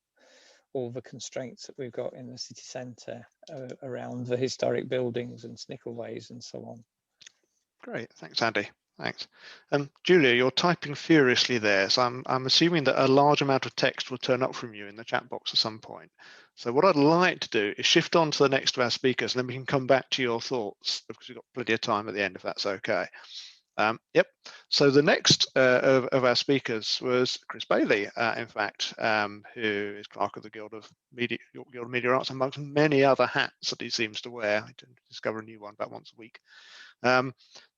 all the constraints that we've got in the city centre around the historic buildings and snickelways and so on. Great, thanks, Andy. Thanks. Julia, you're typing furiously there, so I'm assuming that a large amount of text will turn up from you in the chat box at some point. So what I'd like to do is shift on to the next of our speakers, and then we can come back to your thoughts, because we've got plenty of time at the end, if that's okay. Yep. So the next of our speakers was Chris Bailey, in fact, who is Clerk of the Guild of York Guild of Media Arts, amongst many other hats that he seems to wear. I tend to discover a new one about once a week.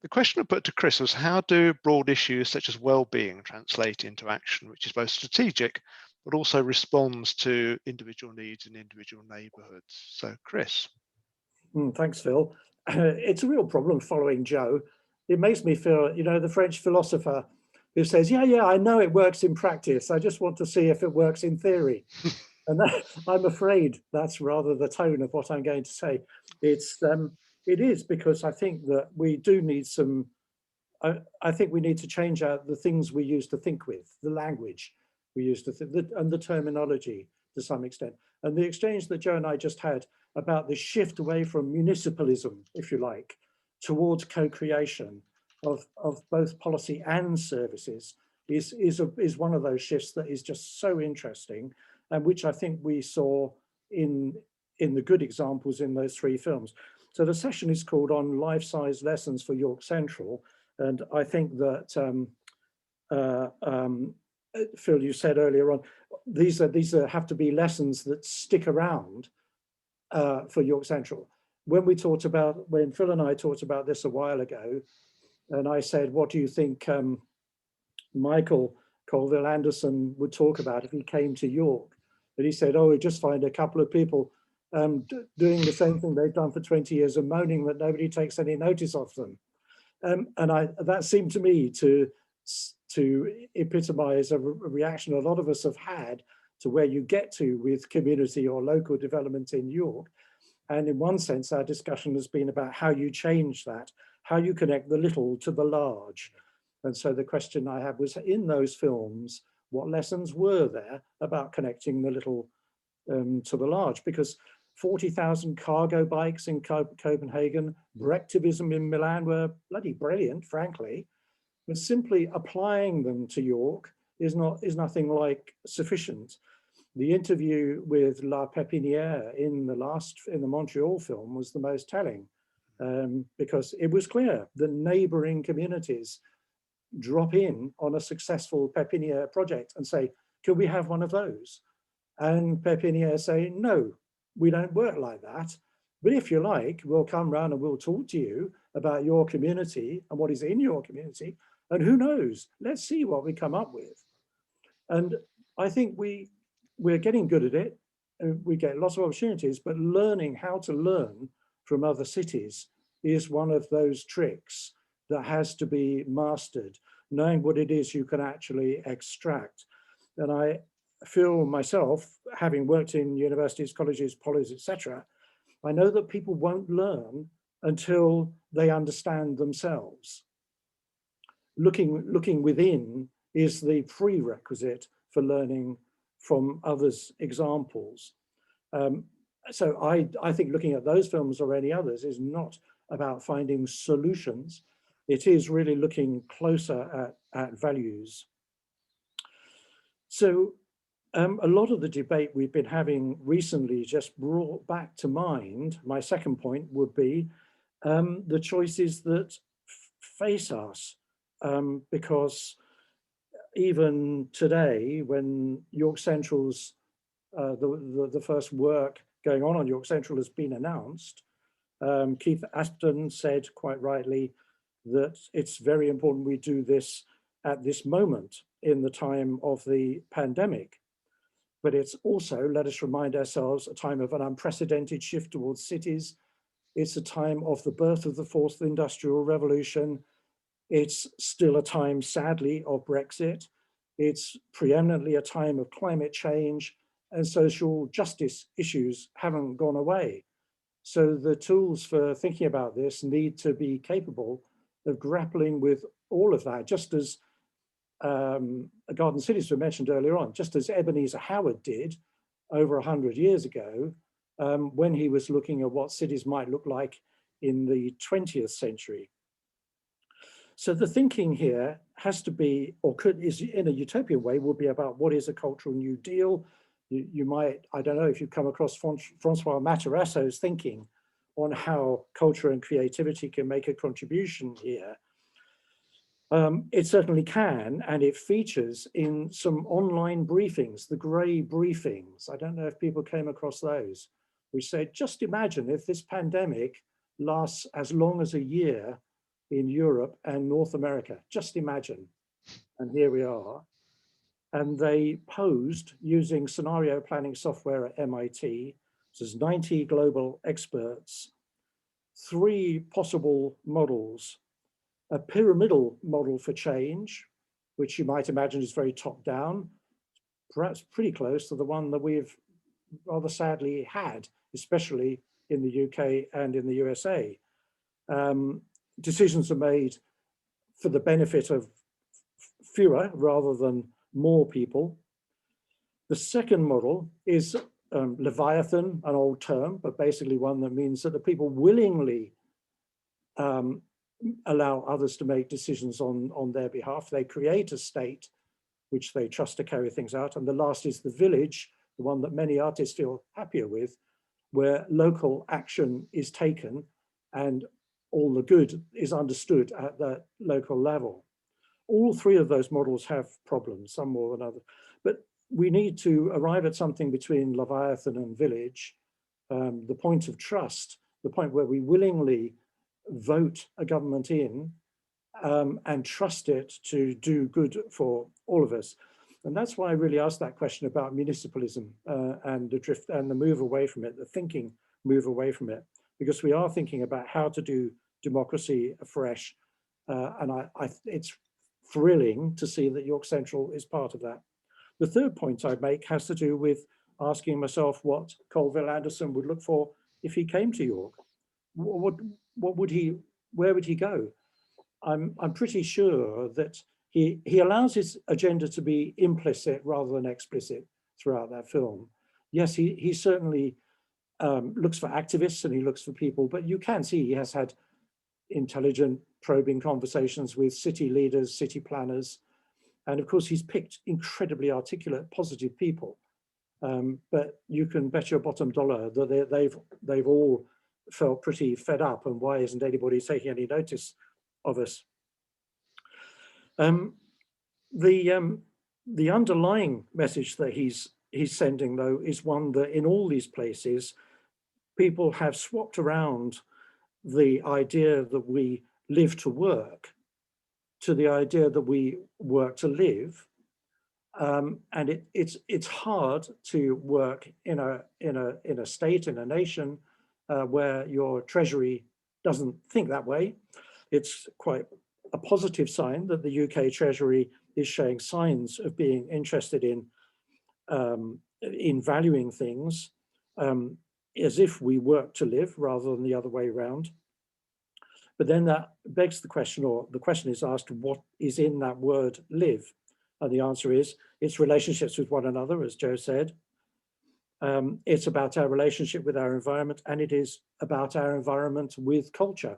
The question I put to Chris was, how do broad issues such as well-being translate into action, which is both strategic, but also responds to individual needs in individual neighbourhoods? So, Chris. Thanks, Phil. It's a real problem following Joe. It makes me feel, you know, the French philosopher who says, yeah, I know it works in practice. I just want to see if it works in theory. And I'm afraid that's rather the tone of what I'm going to say. It is, because I think that we do need some, I think we need to change out the things we used to think with, the language we used to think, and the terminology to some extent. And the exchange that Joe and I just had about the shift away from municipalism, if you like, towards co-creation of both policy and services, is one of those shifts that is just so interesting, and which I think we saw in the good examples in those 3 films. So the session is called On Life-Size Lessons for York Central, and I think that Phil, you said earlier on, these have to be lessons that stick around for York Central. When Phil and I talked about this a while ago, and I said, what do you think Michael Colville-Anderson would talk about if he came to York? And he said, oh, he'd just find a couple of people doing the same thing they've done for 20 years and moaning that nobody takes any notice of them. And that seemed to me to epitomize a reaction a lot of us have had to where you get to with community or local development in York. And in one sense, our discussion has been about how you change that, how you connect the little to the large. And so the question I had was, in those films, what lessons were there about connecting the little to the large? Because 40,000 cargo bikes in Copenhagen, Brectivism in Milan were bloody brilliant, frankly. But simply applying them to York is nothing like sufficient. The interview with La Pépinière in the Montreal film was the most telling, because it was clear that neighboring communities drop in on a successful Pépinière project and say, could we have one of those? And Pépinière say, no, we don't work like that. But if you like, we'll come round and we'll talk to you about your community and what is in your community. And who knows, let's see what we come up with. And I think we're getting good at it. We get lots of opportunities, but learning how to learn from other cities is one of those tricks that has to be mastered, knowing what it is you can actually extract. And I feel myself, having worked in universities, colleges, polis, etc., I know that people won't learn until they understand themselves. Looking within is the prerequisite for learning from others' examples. So I think looking at those films or any others is not about finding solutions. It is really looking closer at values. So a lot of the debate we've been having recently just brought back to mind, my second point would be the choices that face us, because even today, when York Central's, the first work going on York Central has been announced, Keith Aston said quite rightly that it's very important we do this at this moment in the time of the pandemic. But it's also, let us remind ourselves, a time of an unprecedented shift towards cities. It's a time of the birth of the fourth industrial revolution. It's still a time, sadly, of Brexit. It's preeminently a time of climate change, and social justice issues haven't gone away. So the tools for thinking about this need to be capable of grappling with all of that, just as Garden Cities were mentioned earlier on, just as Ebenezer Howard did over 100 years ago, when he was looking at what cities might look like in the 20th century. So the thinking here has to be, or is in a utopian way, will be about what is a cultural New Deal. You might, I don't know if you've come across Francois Matarasso's thinking on how culture and creativity can make a contribution here. It certainly can, and it features in some online briefings, the grey briefings. I don't know if people came across those, which said, just imagine if this pandemic lasts as long as a year in Europe and North America, just imagine. And here we are. And they posed using scenario planning software at MIT, so there's 90 global experts, 3 possible models: a pyramidal model for change, which you might imagine is very top down, perhaps pretty close to the one that we've rather sadly had, especially in the UK and in the USA. Decisions are made for the benefit of fewer rather than more people. The second model is Leviathan, an old term, but basically one that means that the people willingly allow others to make decisions on their behalf. They create a state which they trust to carry things out. And the last is the village, the one that many artists feel happier with, where local action is taken and all the good is understood at the local level. All three of those models have problems, some more than others. But we need to arrive at something between Leviathan and village, the point of trust, the point where we willingly vote a government in and trust it to do good for all of us. And that's why I really asked that question about municipalism and the drift and the move away from it, the thinking move away from it, because we are thinking about how to do democracy afresh. And it's thrilling to see that York Central is part of that. The third point I make has to do with asking myself what Colville Anderson would look for if he came to York. What would he, where would he go? I'm pretty sure that he allows his agenda to be implicit rather than explicit throughout that film. Yes, he certainly looks for activists and he looks for people, but you can see he has had intelligent, probing conversations with city leaders, city planners, and of course he's picked incredibly articulate, positive people. But you can bet your bottom dollar that they've all felt pretty fed up, and why isn't anybody taking any notice of us? The underlying message that he's sending, though, is one that in all these places, people have swapped around the idea that we live to work to the idea that we work to live. And it's hard to work in a state, in a nation where your treasury doesn't think that way. It's quite a positive sign that the UK Treasury is showing signs of being interested in valuing things as if we work to live rather than the other way around. But then that begs the question, or the question is asked, what is in that word live? And the answer is, it's relationships with one another, as Joe said. It's about our relationship with our environment, and it is about our environment with culture.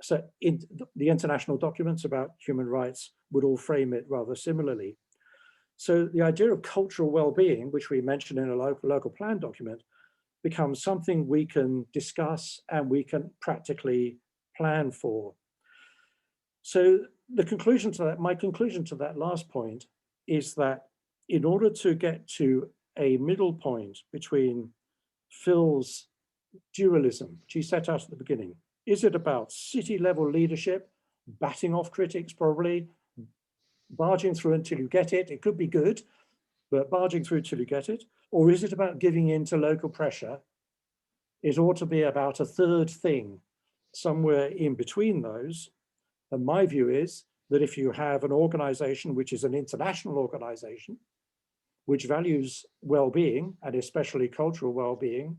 So in the international documents about human rights would all frame it rather similarly. So the idea of cultural well-being, which we mentioned in a local plan document, becomes something we can discuss and we can practically plan for. So the conclusion to that, my conclusion to that last point is that in order to get to a middle point between Phil's dualism, which he set out at the beginning, is it about city level leadership, batting off critics probably, barging through until you get it? It could be good, but barging through till you get it. Or is it about giving in to local pressure? It ought to be about a third thing, somewhere in between those. And my view is that if you have an organization which is an international organization, which values well-being and especially cultural well-being,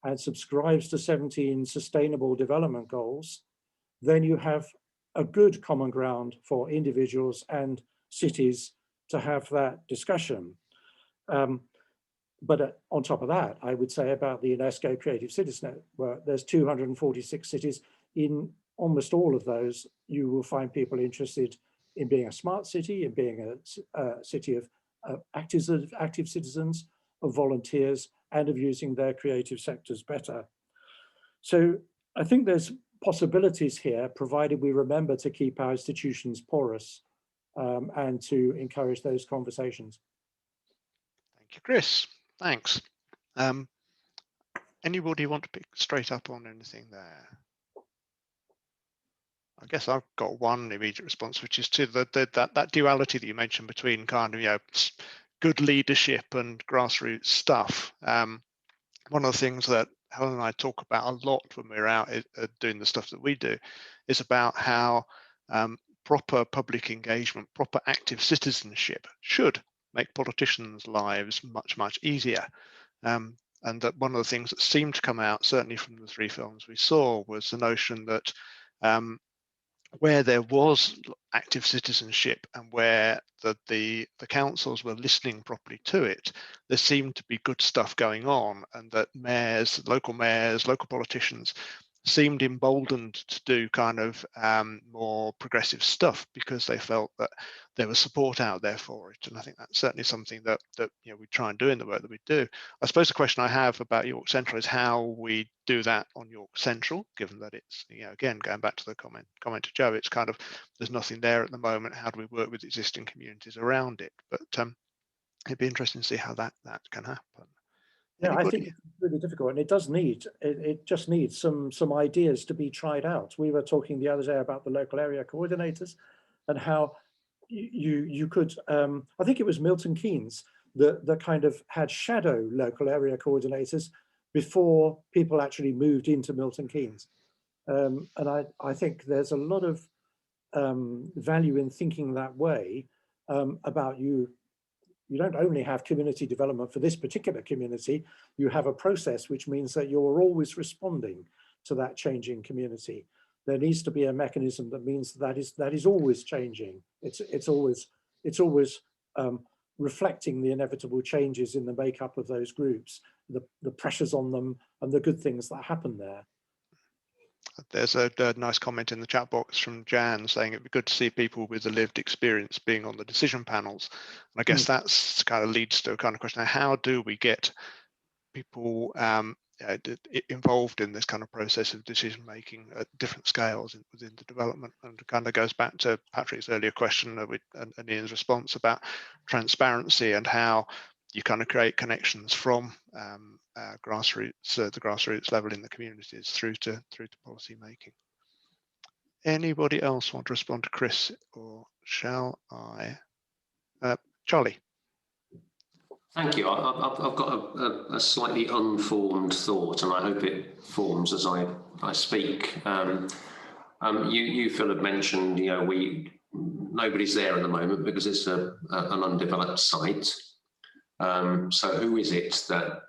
and subscribes to 17 sustainable development goals, then you have a good common ground for individuals and cities to have that discussion. But on top of that, I would say about the UNESCO Creative Cities Network, there's 246 cities. In almost all of those, you will find people interested in being a smart city, in being a city of active citizens, of volunteers, and of using their creative sectors better. So I think there's possibilities here, provided we remember to keep our institutions porous and to encourage those conversations. Thank you, Chris. Thanks. Anybody want to pick straight up on anything there? I guess I've got one immediate response, which is to that duality that you mentioned between kind of, good leadership and grassroots stuff. One of the things that Helen and I talk about a lot when we're out doing the stuff that we do is about how proper public engagement, proper active citizenship should make politicians' lives much, much easier. And that one of the things that seemed to come out, certainly from the three films we saw, was the notion that where there was active citizenship and where the councils were listening properly to it, there seemed to be good stuff going on, and that mayors, local politicians seemed emboldened to do kind of more progressive stuff because they felt that there was support out there for it. And I think that's certainly something that we try and do in the work that we do. I suppose the question I have about York Central is how we do that on York Central, given that it's, again, going back to the comment to Joe, it's kind of, there's nothing there at the moment. How do we work with existing communities around it? But it'd be interesting to see how that can happen. Yeah, Anybody? I think it's really difficult, and it does need, it just needs some ideas to be tried out. We were talking the other day about the local area coordinators and how you could, I think it was Milton Keynes that kind of had shadow local area coordinators before people actually moved into Milton Keynes. And I think there's a lot of value in thinking that way about you don't only have community development for this particular community, you have a process which means that you're always responding to that changing community. There needs to be a mechanism that means that is always changing. It's always reflecting the inevitable changes in the makeup of those groups, the pressures on them and the good things that happen there. There's a nice comment in the chat box from Jan saying it'd be good to see people with a lived experience being on the decision panels. And I guess that's kind of leads to a kind of question: how do we get people involved in this kind of process of decision making at different scales within the development? And it kind of goes back to Patrick's earlier question and Ian's response about transparency and how you kind of create connections from the grassroots level in the communities through to policy making. Anybody else want to respond to Chris, or shall I? Charlie. Thank you. I've got a slightly unformed thought, and I hope it forms as I speak. You Phil had mentioned, nobody's there at the moment because it's an undeveloped site. So who is it that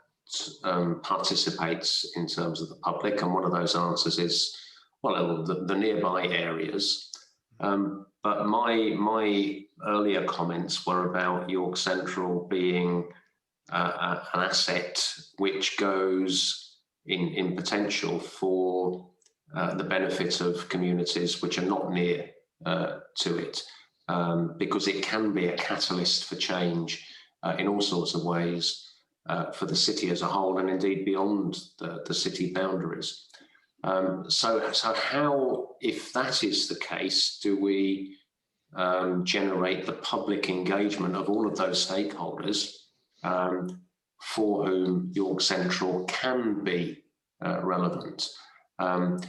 participates in terms of the public? And one of those answers is, well, the nearby areas. But my earlier comments were about York Central being an asset which goes in potential for the benefit of communities which are not near to it, because it can be a catalyst for change in all sorts of ways for the city as a whole, and indeed beyond the city boundaries. So how, if that is the case, do we generate the public engagement of all of those stakeholders for whom York Central can be relevant? And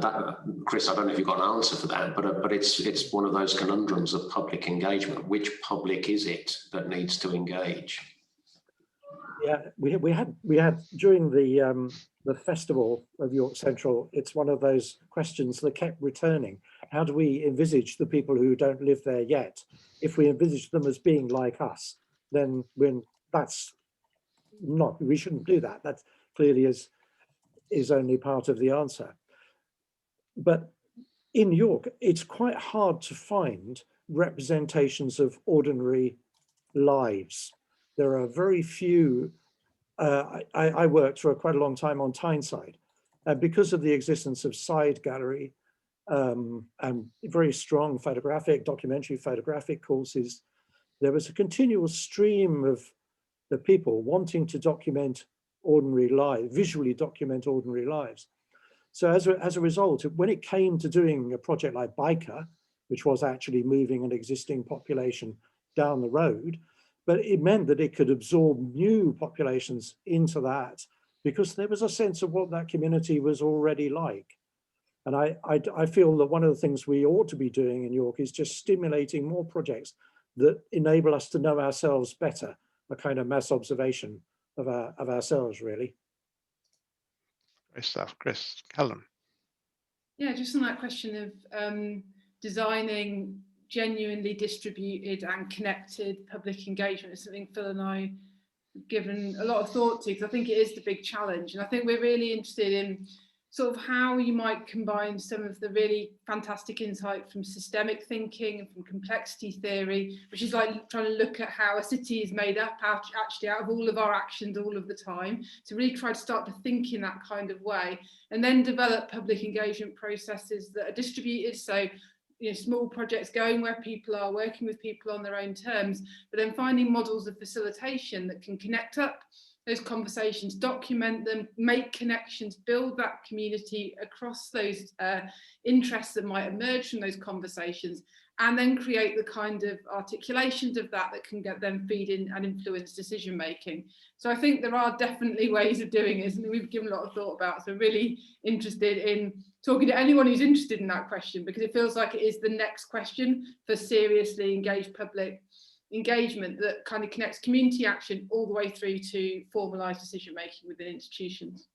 that, Chris, I don't know if you've got an answer for that, but it's one of those conundrums of public engagement. Which public is it that needs to engage? Yeah, we had during the festival of York Central, it's one of those questions that kept returning. How do we envisage the people who don't live there yet? If we envisage them as being like us, then we shouldn't do that. That clearly is only part of the answer. But in York, it's quite hard to find representations of ordinary lives. There are very few. I worked for quite a long time on Tyneside, and because of the existence of Side Gallery and very strong documentary photographic courses, there was a continual stream of the people wanting to document ordinary lives, visually document ordinary lives. So as a result, when it came to doing a project like Biker, which was actually moving an existing population down the road, but it meant that it could absorb new populations into that because there was a sense of what that community was already like. And I feel that one of the things we ought to be doing in York is just stimulating more projects that enable us to know ourselves better, a kind of mass observation of ourselves, really. Great stuff. Chris, Helen. Yeah, just on that question of designing genuinely distributed and connected public engagement is something Phil and I have given a lot of thought to, because I think it is the big challenge. And I think we're really interested in sort of how you might combine some of the really fantastic insight from systemic thinking and from complexity theory, which is like trying to look at how a city is made up actually out of all of our actions all of the time. So really try to start to think in that kind of way, and then develop public engagement processes that are distributed. So, you know, small projects going where people are working with people on their own terms, but then finding models of facilitation that can connect up those conversations, document them, make connections, build that community across those interests that might emerge from those conversations, and then create the kind of articulations of that that can get them feed in and influence decision making. So I think there are definitely ways of doing it, and we've given a lot of thought about. So really interested in talking to anyone who's interested in that question, because it feels like it is the next question for seriously engaged public engagement that kind of connects community action all the way through to formalised decision making within institutions.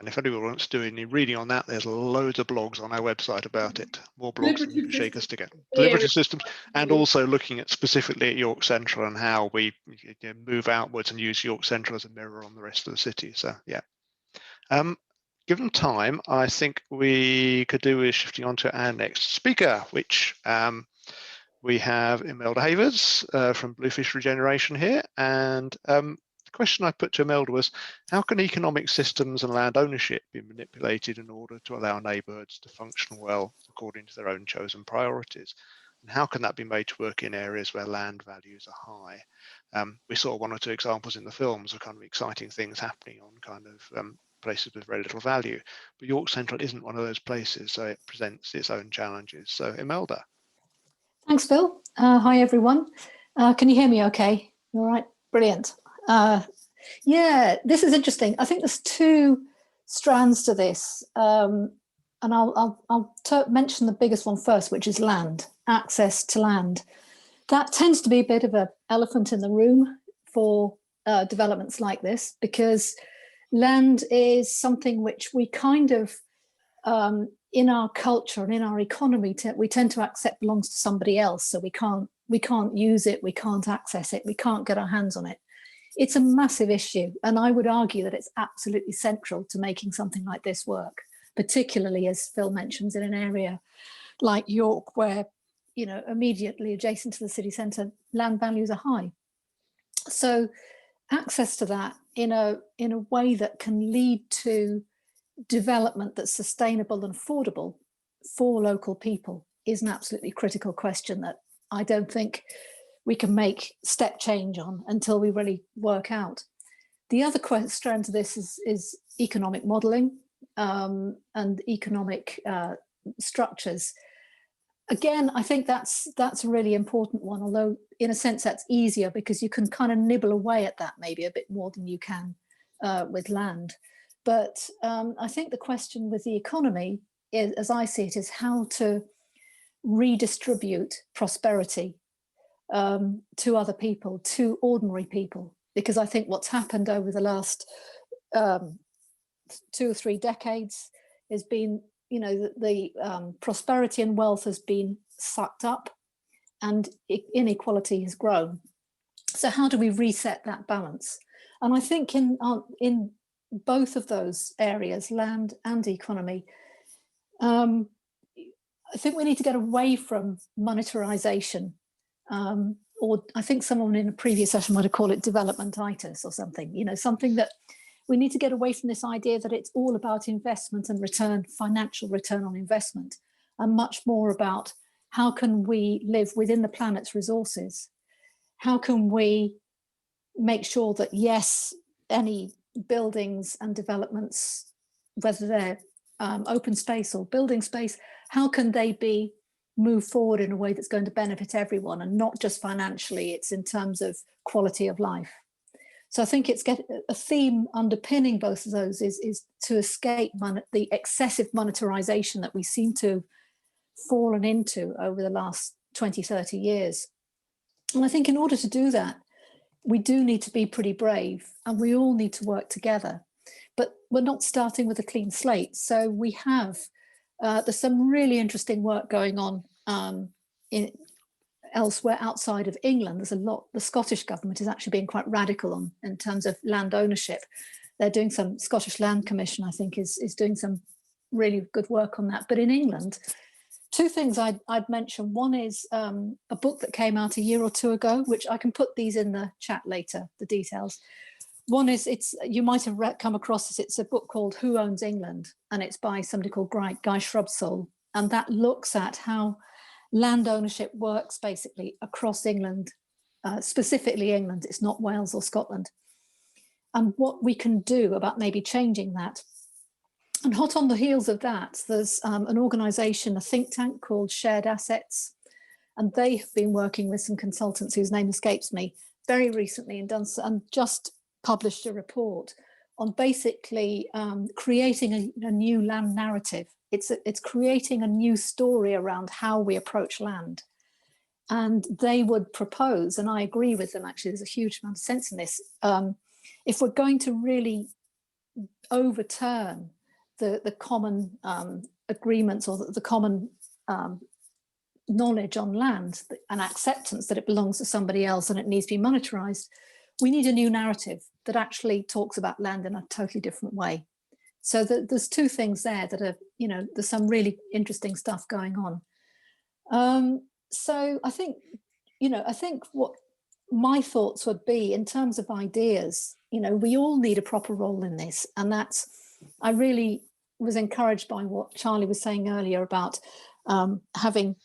And if anyone wants to do any reading on that, there's loads of blogs on our website about it. More blogs than you can shake a stick at. Deliberative systems, and also looking at specifically at York Central and how we move outwards and use York Central as a mirror on the rest of the city. So yeah. Given time, I think we could do with shifting on to our next speaker, which we have Imelda Havers from Bluefish Regeneration here. And the question I put to Imelda was, how can economic systems and land ownership be manipulated in order to allow neighbourhoods to function well according to their own chosen priorities? And how can that be made to work in areas where land values are high? We saw one or two examples in the films of kind of exciting things happening on kind of places with very little value. But York Central isn't one of those places, so it presents its own challenges. So Imelda. Thanks, Phil. Hi, everyone. Can you hear me okay? All right, brilliant. Yeah, this is interesting. I think there's two strands to this. And I'll mention the biggest one first, which is land, access to land. That tends to be a bit of an elephant in the room for developments like this, because land is something which we kind of, in our culture and in our economy, we tend to accept belongs to somebody else. So we can't use it, we can't access it, we can't get our hands on it. It's a massive issue, and I would argue that it's absolutely central to making something like this work, particularly, as Phil mentions, in an area like York, where, you know, immediately adjacent to the city centre, land values are high. So access to that in a way that can lead to development that's sustainable and affordable for local people is an absolutely critical question that I don't think we can make step change on until we really work out. The other strand to this is economic modelling and economic structures. Again, I think that's a really important one, although in a sense that's easier because you can kind of nibble away at that maybe a bit more than you can with land. But I think the question with the economy, as I see it, is how to redistribute prosperity to other people, to ordinary people. Because I think what's happened over the last 2 or 3 decades has been, you know, the prosperity and wealth has been sucked up and inequality has grown. So how do we reset that balance? And I think in both of those areas, land and economy, I think we need to get away from monetarization, or I think someone in a previous session might have called it developmentitis or something, you know, something that we need to get away from, this idea that it's all about investment and return, financial return on investment, and much more about how can we live within the planet's resources? How can we make sure that, yes, any buildings and developments, whether they're open space or building space, how can they be moved forward in a way that's going to benefit everyone, and not just financially, it's in terms of quality of life. So I think it's a theme underpinning both of those is to escape the excessive monetarization that we seem to have fallen into over the last 20, 30 years. And I think in order to do that, we do need to be pretty brave, and we all need to work together. But we're not starting with a clean slate. So we have, there's some really interesting work going on elsewhere outside of England. There's a lot, the Scottish government is actually being quite radical in terms of land ownership. They're doing some, Scottish Land Commission, I think, is doing some really good work on that. But in England, two things I'd mention. One is a book that came out a year or two ago, which I can put these in the chat later, the details. One is, you might have come across this, it's a book called Who Owns England? And it's by somebody called Guy Shrubsole. And that looks at how land ownership works basically across England, specifically England, it's not Wales or Scotland, and what we can do about maybe changing that. And hot on the heels of that, there's an organisation, a think tank called Shared Assets, and they have been working with some consultants whose name escapes me very recently and just published a report on basically creating a new land narrative. It's creating a new story around how we approach land. And they would propose, and I agree with them actually, there's a huge amount of sense in this, if we're going to really overturn the common agreements or the common knowledge on land and acceptance that it belongs to somebody else and it needs to be monetarized, we need a new narrative that actually talks about land in a totally different way. So there's two things there that are, there's some really interesting stuff going on. So I think, I think what my thoughts would be in terms of ideas, we all need a proper role in this. And I really was encouraged by what Charlie was saying earlier about having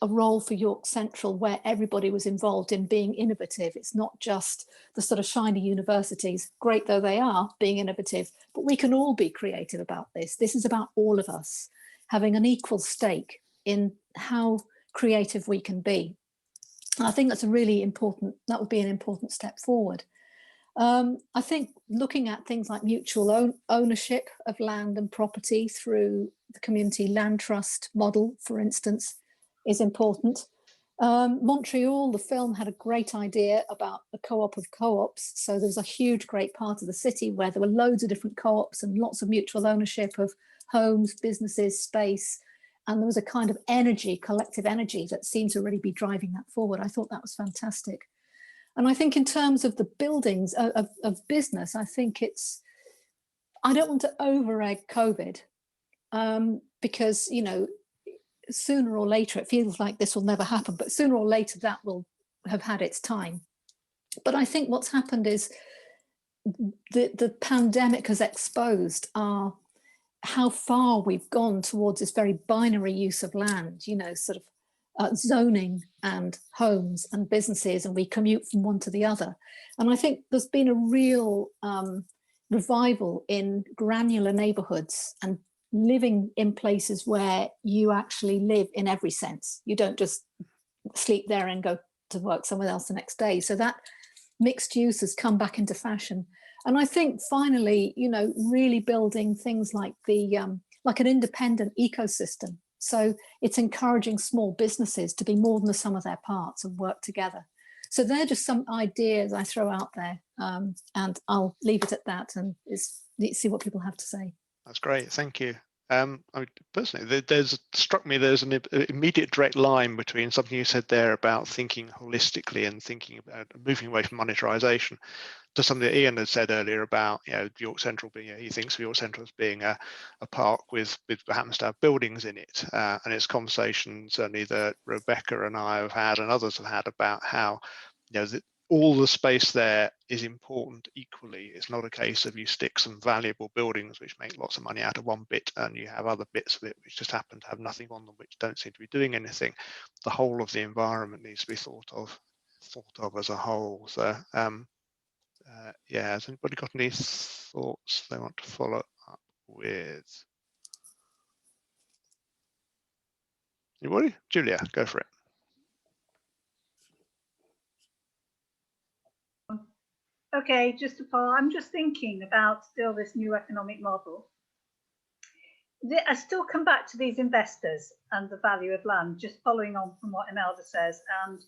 a role for York Central where everybody was involved in being innovative. It's not just the sort of shiny universities, great though they are, being innovative, but we can all be creative about this. This is about all of us having an equal stake in how creative we can be. And I think that's a really important, that would be an important step forward. I think looking at things like mutual ownership of land and property through the community land trust model, for instance, is important. Montreal, the film, had a great idea about a co-op of co-ops. So there was a huge, great part of the city where there were loads of different co-ops and lots of mutual ownership of homes, businesses, space. And there was a kind of energy, collective energy, that seemed to really be driving that forward. I thought that was fantastic. And I think in terms of the buildings of business, I think I don't want to over-egg COVID because, sooner or later, it feels like this will never happen, but sooner or later that will have had its time. But I think what's happened is the pandemic has exposed how far we've gone towards this very binary use of land, sort of zoning and homes and businesses, and we commute from one to the other. And I think there's been a real revival in granular neighborhoods and living in places where you actually live in every sense. You don't just sleep there and go to work somewhere else the next day. So that mixed use has come back into fashion. And I think finally, really building things like like an independent ecosystem. So it's encouraging small businesses to be more than the sum of their parts and work together. So they're just some ideas I throw out there, and I'll leave it at that and see what people have to say. That's great, thank you. Personally, struck me there's an immediate direct line between something you said there about thinking holistically and thinking about moving away from monetarization to something that Ian had said earlier about York Central being, he thinks of York Central as being a park with happens to have buildings in it, and it's conversations certainly that Rebecca and I have had and others have had about how all the space there is important equally. It's not a case of you stick some valuable buildings which make lots of money out of one bit and you have other bits of it which just happen to have nothing on them, which don't seem to be doing anything. The whole of the environment needs to be thought of as a whole. So has anybody got any thoughts they want to follow up with? Anybody? Julia, go for it. Okay, just to follow, I'm just thinking about still this new economic model. I still come back to these investors and the value of land, just following on from what Imelda says. And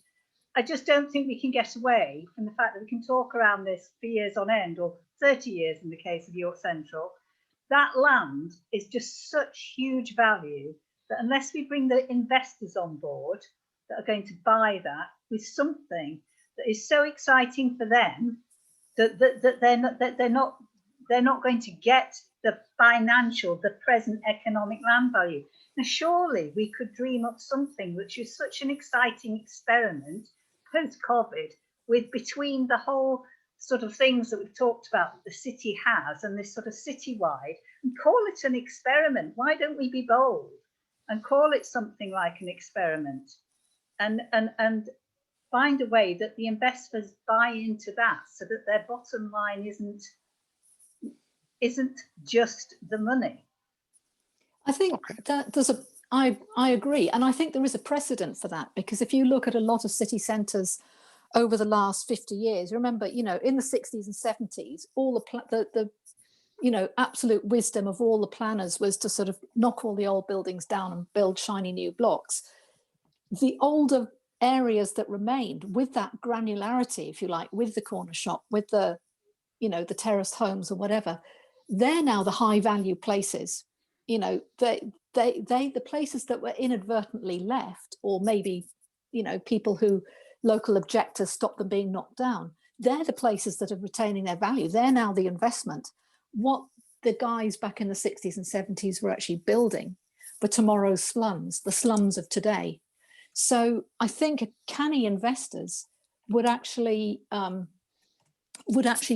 I just don't think we can get away from the fact that we can talk around this for years on end, or 30 years in the case of York Central. That land is just such huge value that unless we bring the investors on board that are going to buy that with something that is so exciting for them, that they're not going to get the financial, the present economic land value. Now, surely we could dream up something which is such an exciting experiment post-COVID, with between the whole sort of things that we've talked about that the city has and this sort of citywide, and call it an experiment. Why don't we be bold and call it something like an experiment, and find a way that the investors buy into that, so that their bottom line isn't just the money? I think that I agree. And I think there is a precedent for that, because if you look at a lot of city centres over the last 50 years, remember, in the 60s and 70s, all the absolute wisdom of all the planners was to sort of knock all the old buildings down and build shiny new blocks. The older areas that remained, with that granularity, if you like, with the corner shop, with the terraced homes or whatever, they're now the high value places. The places that were inadvertently left, or maybe people who local objectors stopped them being knocked down, they're the places that are retaining their value. They're now the investment. What the guys back in the 60s and 70s were actually building for tomorrow's slums, the slums of today. So I think canny investors would actually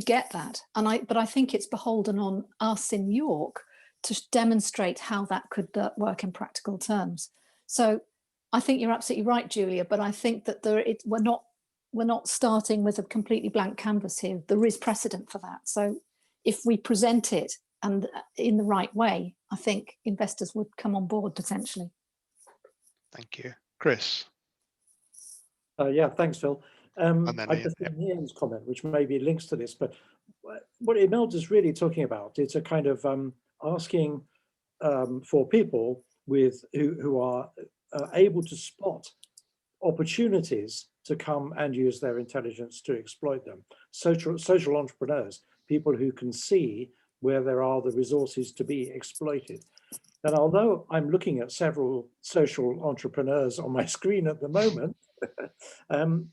get that. But I think it's beholden on us in York to demonstrate how that could work in practical terms. So I think you're absolutely right, Julia, but I think that we're not starting with a completely blank canvas here. There is precedent for that. So if we present it and in the right way, I think investors would come on board potentially. Thank you. Chris. Yeah, thanks, Phil. I just think Ian's comment, which maybe links to this, but what Imelda's really talking about, it's a kind of asking for people who are able to spot opportunities to come and use their intelligence to exploit them. Social entrepreneurs, people who can see where there are the resources to be exploited. And although I'm looking at several social entrepreneurs on my screen at the moment,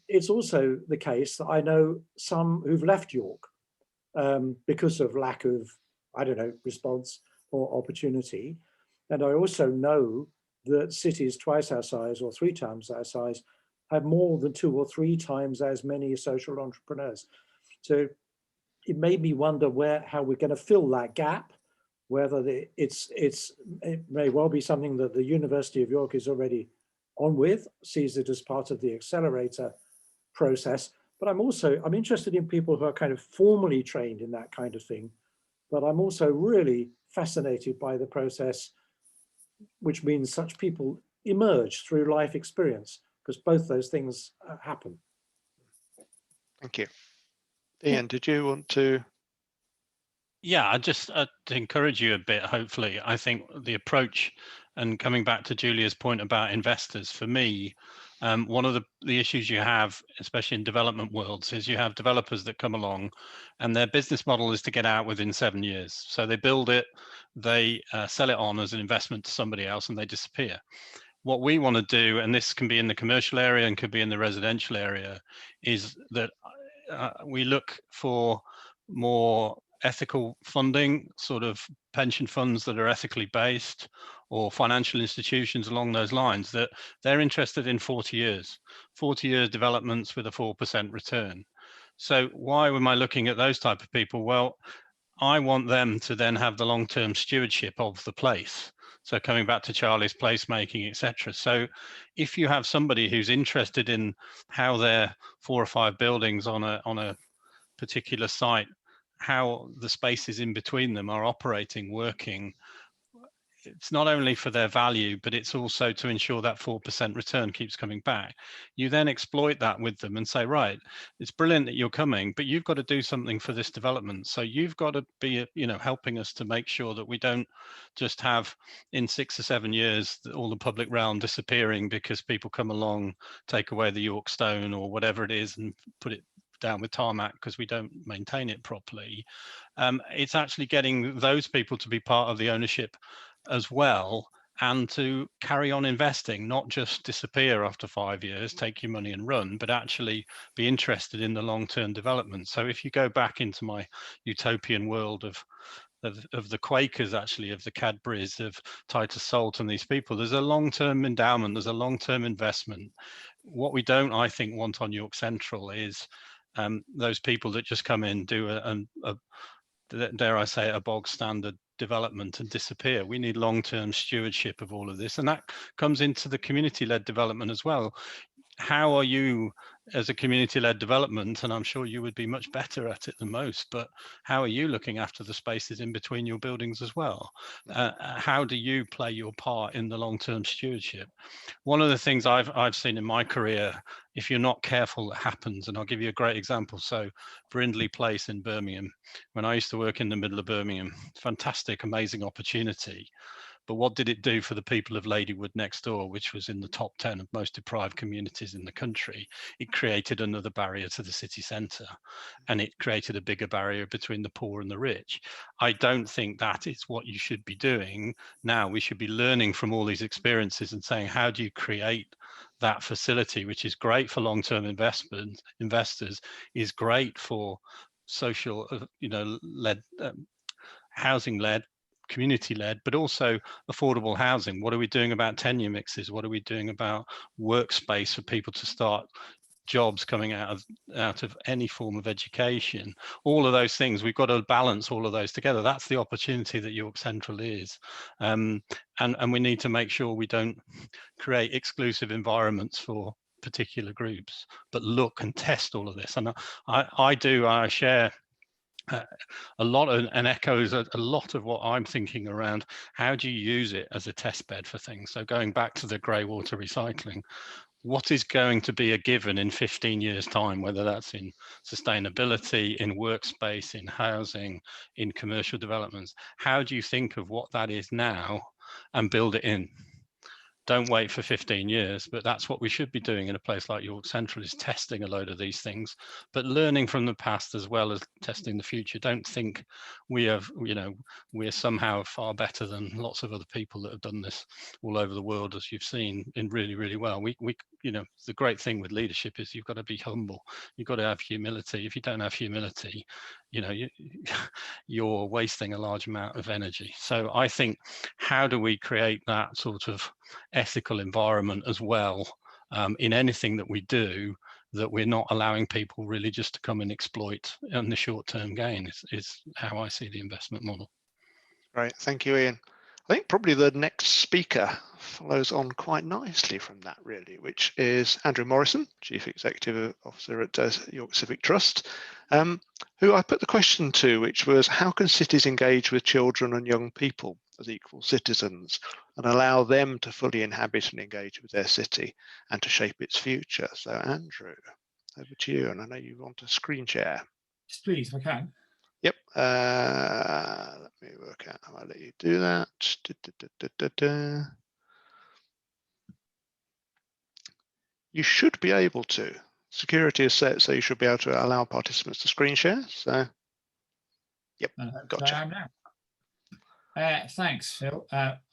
it's also the case that I know some who've left York because of lack of, response or opportunity. And I also know that cities twice our size or 3 times our size have more than 2 or 3 times as many social entrepreneurs. So it made me wonder how we're going to fill that gap, whether it may well be something that the University of York is already on with, sees it as part of the accelerator process. But I'm interested in people who are kind of formally trained in that kind of thing. But I'm also really fascinated by the process, which means such people emerge through life experience, because both those things happen. Thank you. Ian, did you want to? Yeah, I just to encourage you a bit, hopefully. I think the approach, and coming back to Julia's point about investors, for me, one of the issues you have, especially in development worlds, is you have developers that come along and their business model is to get out within 7 years. So they build it, they sell it on as an investment to somebody else, and they disappear. What we want to do, and this can be in the commercial area and could be in the residential area, is that we look for more ethical funding, sort of pension funds that are ethically based, or financial institutions along those lines, that they're interested in 40 year developments with a 4% return. So why am I looking at those type of people? Well, I want them to then have the long-term stewardship of the place. So coming back to Charlie's placemaking, etc. So if you have somebody who's interested in how their 4 or 5 buildings on a particular site, how the spaces in between them are operating, working, it's not only for their value, but it's also to ensure that 4% return keeps coming back. You then exploit that with them and say, right, it's brilliant that you're coming, but you've got to do something for this development. So you've got to be, helping us to make sure that we don't just have in 6 or 7 years all the public realm disappearing because people come along, take away the York stone or whatever it is and put it down with tarmac because we don't maintain it properly. It's actually getting those people to be part of the ownership as well, and to carry on investing, not just disappear after 5 years, take your money and run, but actually be interested in the long-term development. So if you go back into my utopian world of the Quakers, actually, of the Cadburys, of Titus Salt and these people. There's a long-term endowment, there's a long-term investment. What we don't, I think, want on York Central is those people that just come in, do dare I say, a bog standard development and disappear. We need long-term stewardship of all of this, and that comes into the community-led development as well. How are you as a community-led development, and I'm sure you would be much better at it than most, but how are you looking after the spaces in between your buildings as well? How do you play your part in the long-term stewardship? One of the things I've seen in my career, if you're not careful, it happens, and I'll give you a great example. So Brindley Place in Birmingham, when I used to work in the middle of Birmingham, fantastic, amazing opportunity. But what did it do for the people of Ladywood next door, which was in the top 10 of most deprived communities in the country? It created another barrier to the city centre, and it created a bigger barrier between the poor and the rich. I don't think that is what you should be doing now. We should be learning from all these experiences and saying, how do you create that facility, which is great for long-term investors, is great for social, led, housing-led, community-led, but also affordable housing. What are we doing about tenure mixes? What are we doing about workspace for people to start jobs coming out of any form of education? All of those things, we've got to balance all of those together. That's the opportunity that York Central is, and we need to make sure we don't create exclusive environments for particular groups, but look and test all of this. And I share a lot of, and echoes a lot of what I'm thinking around how do you use it as a test bed for things. So going back to the grey water recycling, what is going to be a given in 15 years time, whether that's in sustainability, in workspace, in housing, in commercial developments? How do you think of what that is now and build it in? Don't wait for 15 years, but that's what we should be doing in a place like York Central, is testing a load of these things, but learning from the past as well as testing the future. Don't think we're somehow far better than lots of other people that have done this all over the world, as you've seen, in really, really well. The great thing with leadership is you've got to be humble. You've got to have humility. If you don't have humility, you're wasting a large amount of energy. So I think, how do we create that sort of ethical environment as well in anything that we do, that we're not allowing people really just to come and exploit on the short-term gain, is how I see the investment model. Great, thank you, Ian. I think probably the next speaker follows on quite nicely from that, really, which is Andrew Morrison, Chief Executive Officer at York Civic Trust, who I put the question to, which was, how can cities engage with children and young people as equal citizens and allow them to fully inhabit and engage with their city and to shape its future? So Andrew, over to you, and I know you want to screen share. Yes, please, if I can. Yep, let me work out how I let you do that. You should be able to. Security is set, so you should be able to allow participants to screen share. So, yep, gotcha. I am now. Thanks, Phil.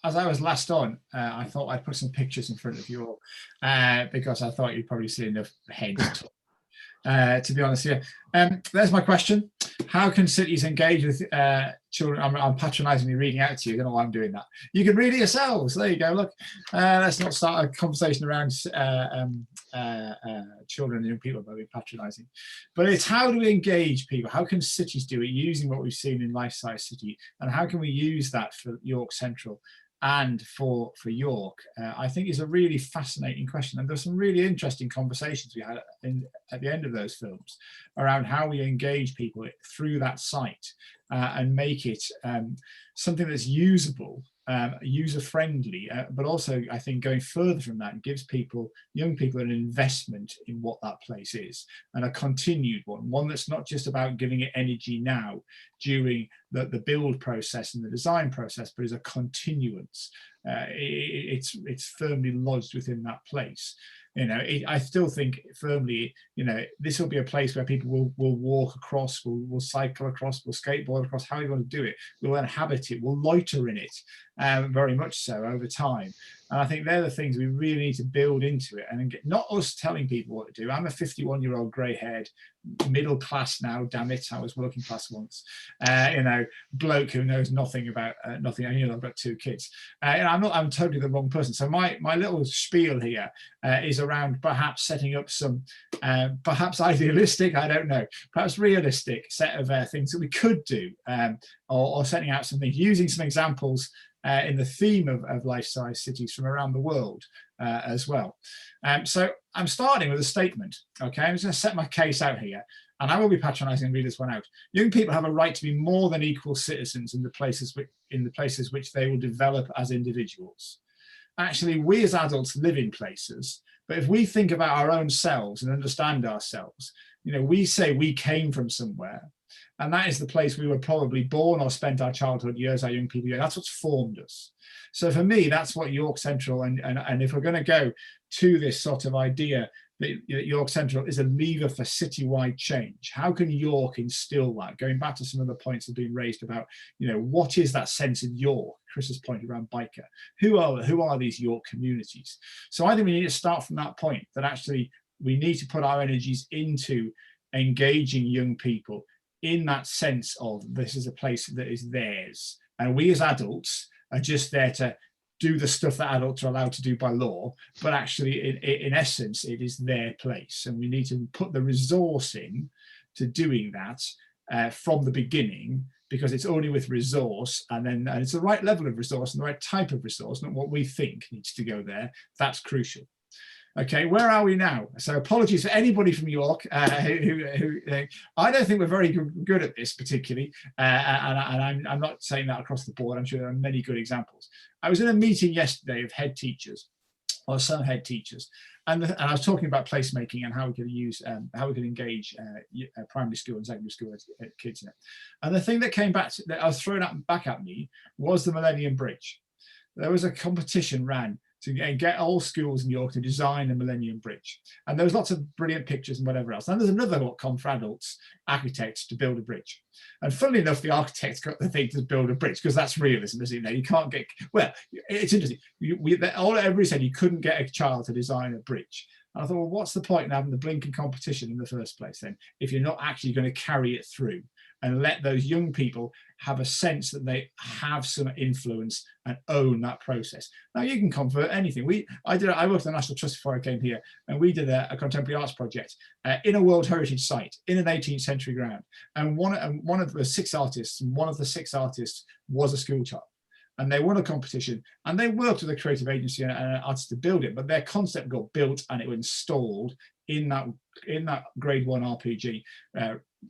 As I was last on, I thought I'd put some pictures in front of you all because I thought you'd probably see enough heads. To be honest, there's my question. How can cities engage with children? I'm patronisingly reading out to you. I don't know why I'm doing that. You can read it yourselves. There you go. Look, let's not start a conversation around children and young people by being patronising. But it's, how do we engage people? How can cities do it using what we've seen in Life Size City? And how can we use that for York Central and for York? I think is a really fascinating question, and there's some really interesting conversations we had at the end of those films around how we engage people through that site and make it something that's usable, user-friendly, but also, I think, going further from that, gives young people an investment in what that place is, and a continued one that's not just about giving it energy now during the build process and the design process, but is a continuance. It's firmly lodged within that place. I still think firmly, this will be a place where people will walk across, will cycle across, will skateboard across, how you want to do it. We'll inhabit it, we'll loiter in it, very much so over time. And I think they're the things we really need to build into it, and get, not us telling people what to do. I'm a 51-year-old grey-haired, middle class now, damn it, I was working class once, you know, bloke who knows nothing about nothing. You know, I've got 2 kids. And I'm totally the wrong person. So my little spiel here is around perhaps setting up some, perhaps idealistic, I don't know, perhaps realistic set of things that we could do, or setting out some things, using some examples in the theme of life-size cities from around the world as well. So I'm starting with a statement, okay? I'm just going to set my case out here, and I will be patronising and read this one out. Young people have a right to be more than equal citizens in the places which they will develop as individuals. Actually, we as adults live in places, but if we think about our own selves and understand ourselves, you know, we say we came from somewhere, and that is the place we were probably born or spent our childhood years, our young people. That's what's formed us. So for me, that's what York Central, and if we're going to go to this sort of idea that York Central is a lever for citywide change, how can York instill that? Going back to some of the points that have been raised about, you know, what is that sense of York? Chris's point around biker. Who are these York communities? So I think we need to start from that point, that actually we need to put our energies into engaging young people in that sense of this is a place that is theirs, and we as adults are just there to do the stuff that adults are allowed to do by law, but actually in essence it is their place, and we need to put the resource in to doing that from the beginning, because it's only with resource, and it's the right level of resource and the right type of resource, not what we think needs to go there, that's crucial. Okay, where are we now? So apologies for anybody from York who I don't think we're very good at this particularly, and I'm not saying that across the board. I'm sure there are many good examples. I was in a meeting yesterday of head teachers, or some head teachers, and I was talking about placemaking and how we could use, how we could engage primary school and secondary school kids in it. And the thing that came back, that I was thrown back at me, was the Millennium Bridge. There was a competition ran to get all schools in York to design a Millennium Bridge. And there was lots of brilliant pictures and whatever else. And there's another com for adults, architects, to build a bridge. And funnily enough, the architects got the thing to build a bridge, because that's realism, isn't it? You can't get, well, it's interesting. Everybody said you couldn't get a child to design a bridge. And I thought, well, what's the point in having the blinking competition in the first place then, if you're not actually going to carry it through and let those young people have a sense that they have some influence and own that process. Now you can convert anything. I worked at the National Trust before I came here, and we did a contemporary arts project in a World Heritage site in an 18th century ground. And one of the 6 artists, was a school child. And they won a competition, and they worked with a creative agency and an artist to build it, but their concept got built and it was installed in that grade 1 RPG,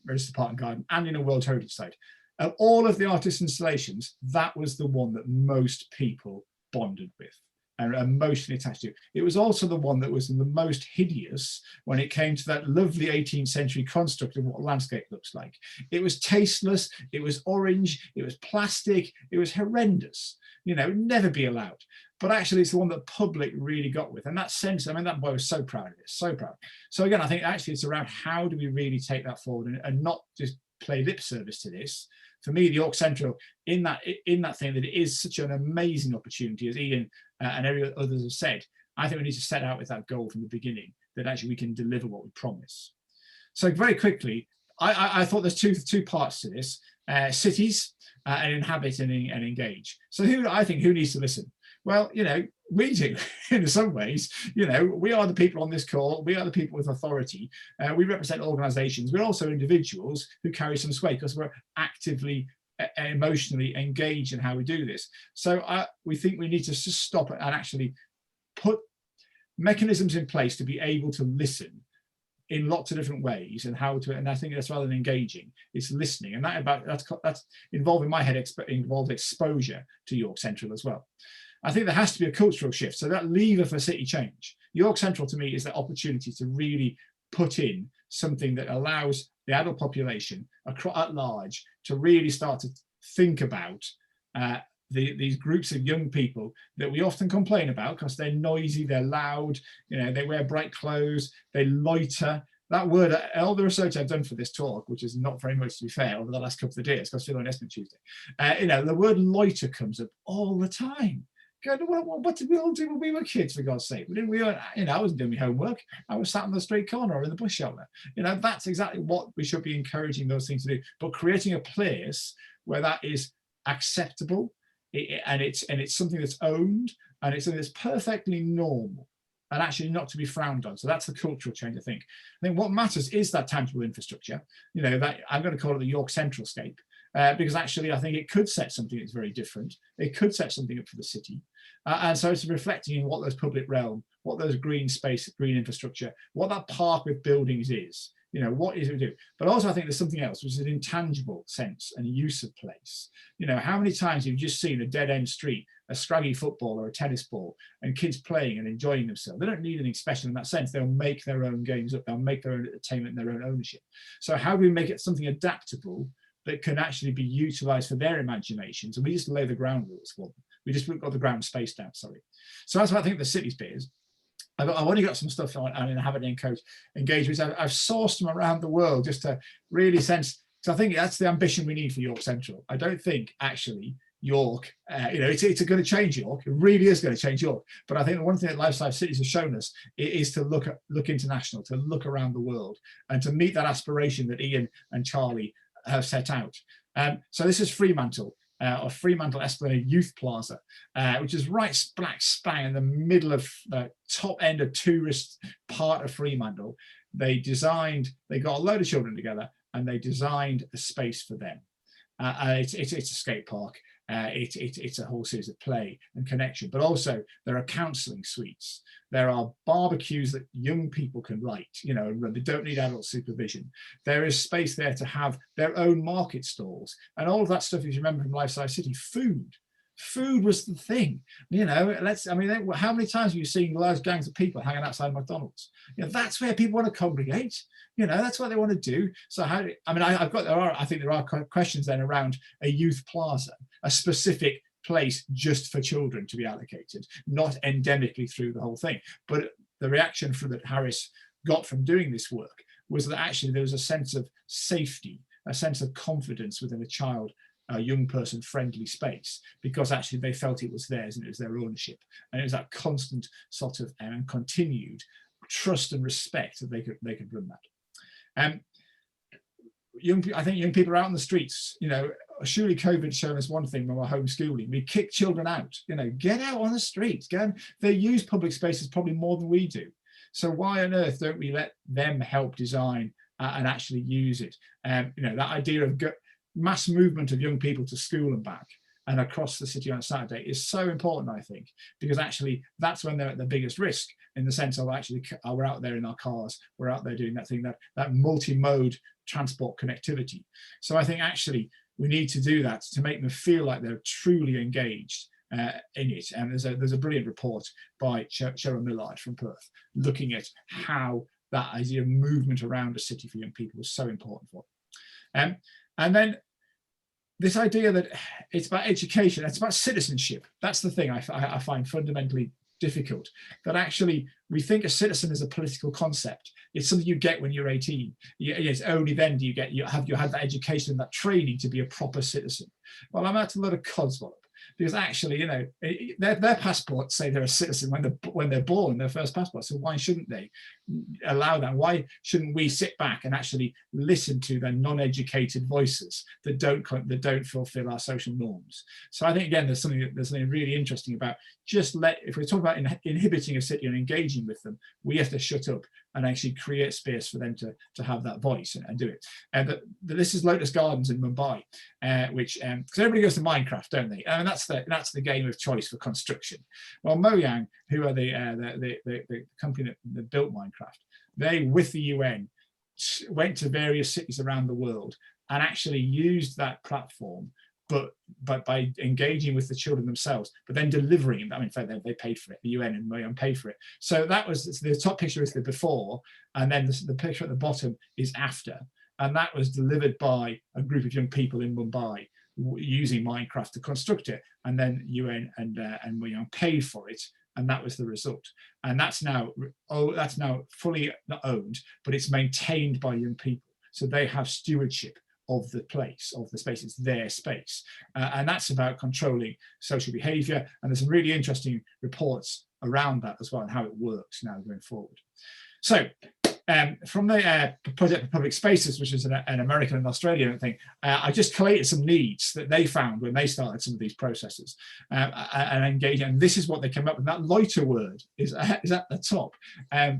Registered Park and Garden, and in a World Heritage site. Of all of the artist installations, that was the one that most people bonded with and emotionally attached to. It was also the one that was the most hideous when it came to that lovely 18th century construct of what landscape looks like. It was tasteless, it was orange, it was plastic, it was horrendous. You know, never be allowed. But actually it's the one that public really got with. And that sense, I mean, that boy was so proud of it, so proud. So again, I think actually it's around how do we really take that forward and not just play lip service to this. For me, the York Central, in that thing, that it is such an amazing opportunity, as Ian and every others have said, I think we need to set out with that goal from the beginning, that actually we can deliver what we promise. So very quickly, I thought there's two parts to this, cities and inhabit and engage. So who needs to listen? Well, you know, we do in some ways. You know, we are the people on this call. We are the people with authority. We represent organisations. We're also individuals who carry some sway because we're actively, emotionally engaged in how we do this. So we think we need to just stop and actually put mechanisms in place to be able to listen in lots of different ways, and I think that's rather than engaging, it's listening, and that's involved in my head involved exposure to York Central as well. I think there has to be a cultural shift. So that lever for city change, York Central to me is the opportunity to really put in something that allows the adult population at large to really start to think about these groups of young people that we often complain about because they're noisy, they're loud, you know, they wear bright clothes, they loiter. That word, all the research I've done for this talk, which is not very much to be fair over the last couple of days, because I feel on Estimate Tuesday, you know, the word loiter comes up all the time. Going, well, what did we all do when we were kids, for God's sake? Didn't we, I wasn't doing my homework. I was sat on the street corner or in the bus shelter. That's exactly what we should be encouraging those things to do. But creating a place where that is acceptable, and it's something that's owned, and it's something that's perfectly normal, and actually not to be frowned on. So that's the cultural change, I think. I think what matters is that tangible infrastructure. That I'm going to call it the York Central scape. Because actually I think it could set something that's very different. It could set something up for the city. And so it's reflecting in what those public realm, what those green space, green infrastructure, what that park with buildings is, what is it we do? But also I think there's something else, which is an intangible sense and use of place. How many times have you just seen a dead end street, a scraggy football or a tennis ball, and kids playing and enjoying themselves? They don't need anything special in that sense. They'll make their own games up, they'll make their own entertainment and their own ownership. So how do we make it something adaptable that can actually be utilized for their imaginations, and we just lay the ground rules for them. We just got the ground space down, sorry. So that's what I think the city's bit is. I've already got some stuff on inhabit and engage, which I've sourced from around the world just to really sense, because I think that's the ambition we need for York Central. I don't think actually York, it's going to change York. It really is going to change York. But I think the one thing that Lifestyle Cities has shown us is to look international, to look around the world, and to meet that aspiration that Ian and Charlie have set out. So this is Fremantle, or Fremantle Esplanade Youth Plaza, which is right smack bang in the middle of the top end of tourist part of Fremantle. They got a load of children together and they designed a space for them. It's a skate park. It's a whole series of play and connection, but also there are counselling suites. There are barbecues that young people can light, and they don't need adult supervision. There is space there to have their own market stalls and all of that stuff. If you remember from Lifestyle City, food was the thing. How many times have you seen large gangs of people hanging outside McDonald's? That's where people want to congregate. That's what they want to do. So I think there are questions then around a youth plaza, a specific place just for children to be allocated, not endemically through the whole thing. But the reaction that Harris got from doing this work was that actually there was a sense of safety, a sense of confidence within a young person friendly space, because actually they felt it was theirs and it was their ownership, and it was that constant sort of and continued trust and respect that they could run that. I think young people are out on the streets. Surely COVID showed us one thing when we're homeschooling. We kick children out. Get out on the streets. They use public spaces probably more than we do. So why on earth don't we let them help design and actually use it? That idea of mass movement of young people to school and back and across the city on a Saturday is so important, I think, because actually that's when they're at the biggest risk, in the sense of actually we're out there in our cars, we're out there doing that thing, that multi-mode transport connectivity. So I think actually we need to do that to make them feel like they're truly engaged in it. And there's a brilliant report by Cheryl Millard from Perth looking at how that idea of movement around a city for young people is so important for them. And then this idea that it's about education, it's about citizenship. That's the thing I find fundamentally difficult, that actually we think a citizen is a political concept. It's something you get when you're 18. It's only then do you have that education and that training to be a proper citizen. Well, I'm out to a lot of codswallop, because actually, their passports say they're a citizen when they're born, their first passport. So why shouldn't they allow that? Why shouldn't we sit back and actually listen to their non-educated voices that don't fulfill our social norms? So I think again, there's something really interesting about if we're talking about inhibiting a city and engaging with them, we have to shut up and actually create space for them to have that voice and do it. But this is Lotus Gardens in Mumbai, which because everybody goes to Minecraft, don't they? And that's the game of choice for construction. Well, Mojang, who are the company that built Minecraft, they with the UN went to various cities around the world and actually used that platform, but by engaging with the children themselves, but then delivering them. In fact, they paid for it. The UN and Mojang paid for it. So that was the top picture is the before, and then the picture at the bottom is after. And that was delivered by a group of young people in Mumbai using Minecraft to construct it, and then UN and Mojang paid for it, and that was the result. And that's now fully not owned, but it's maintained by young people. So they have stewardship of the place, of the space. It's their space. And that's about controlling social behavior. And there's some really interesting reports around that as well, and how it works now going forward. So from the Project for Public Spaces, which is an American and Australian thing, I just collated some needs that they found when they started some of these processes and engaging. And this is what they came up with. That loiter word is at the top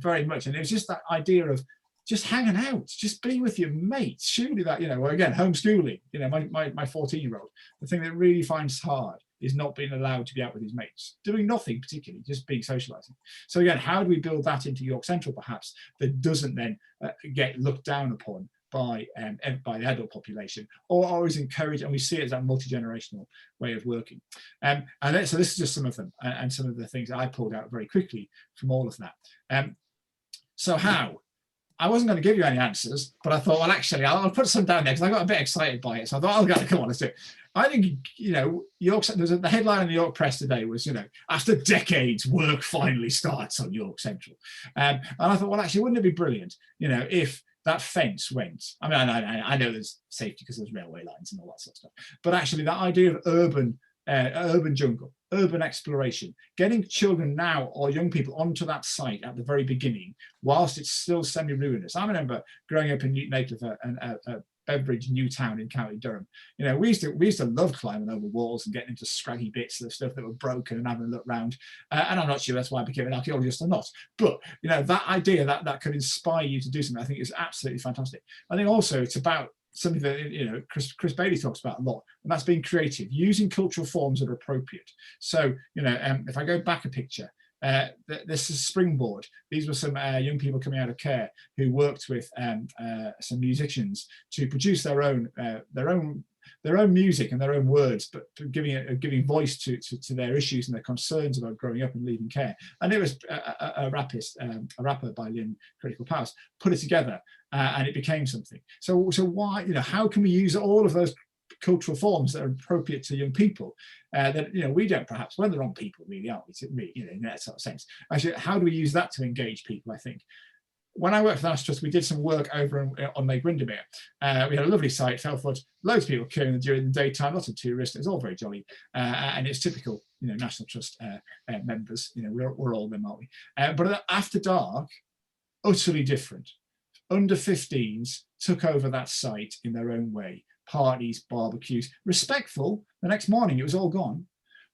very much. And it was just that idea of just hanging out, just being with your mates. Surely that, well, again, homeschooling, my 14-year-old, the thing that really finds hard is not being allowed to be out with his mates, doing nothing particularly, just being socializing. So again, how do we build that into York Central perhaps, that doesn't then get looked down upon by the adult population, or is encouraged, and we see it as that multi-generational way of working. So this is just some of them, and some of the things that I pulled out very quickly from all of that. So how? I wasn't going to give you any answers, but I thought, well, actually, I'll put some down there because I got a bit excited by it. So I thought, oh, come on, let's do it. I think, York, the headline in the York Press today was, after decades, work finally starts on York Central. And I thought, well, actually, wouldn't it be brilliant, if that fence went? I mean, I know there's safety because there's railway lines and all that sort of stuff, but actually that idea of urban jungle, urban exploration, getting children now or young people onto that site at the very beginning, whilst it's still semi-ruinous. I remember growing up in Newton Aycliffe, a Beveridge new town in County Durham. We used to love climbing over walls and getting into scraggy bits of stuff that were broken and having a look round. And I'm not sure that's why I became an archaeologist or not. But that idea that could inspire you to do something, I think is absolutely fantastic. I think also it's about something that Chris Bailey talks about a lot, and that's being creative, using cultural forms that are appropriate. So if I go back a picture, this is Springboard. These were some young people coming out of care who worked with some musicians to produce their own music and their own words, but giving voice to their issues and their concerns about growing up and leaving care. And it was a rapper by Lynn Critical Powers put it together, and it became something. So why, how can we use all of those cultural forms that are appropriate to young people that we don't, perhaps we're the wrong people really, aren't we, in that sort of sense. Actually, how do we use that to engage people? I think when I worked for the National Trust, we did some work over on Lake Windermere. We had a lovely site, Felfoot, loads of people queuing during the daytime, lots of tourists. It was all very jolly, and it's typical, National Trust members. We're all them, aren't we? But after dark, utterly different. Under 15s took over that site in their own way. Parties, barbecues, respectful. The next morning, it was all gone.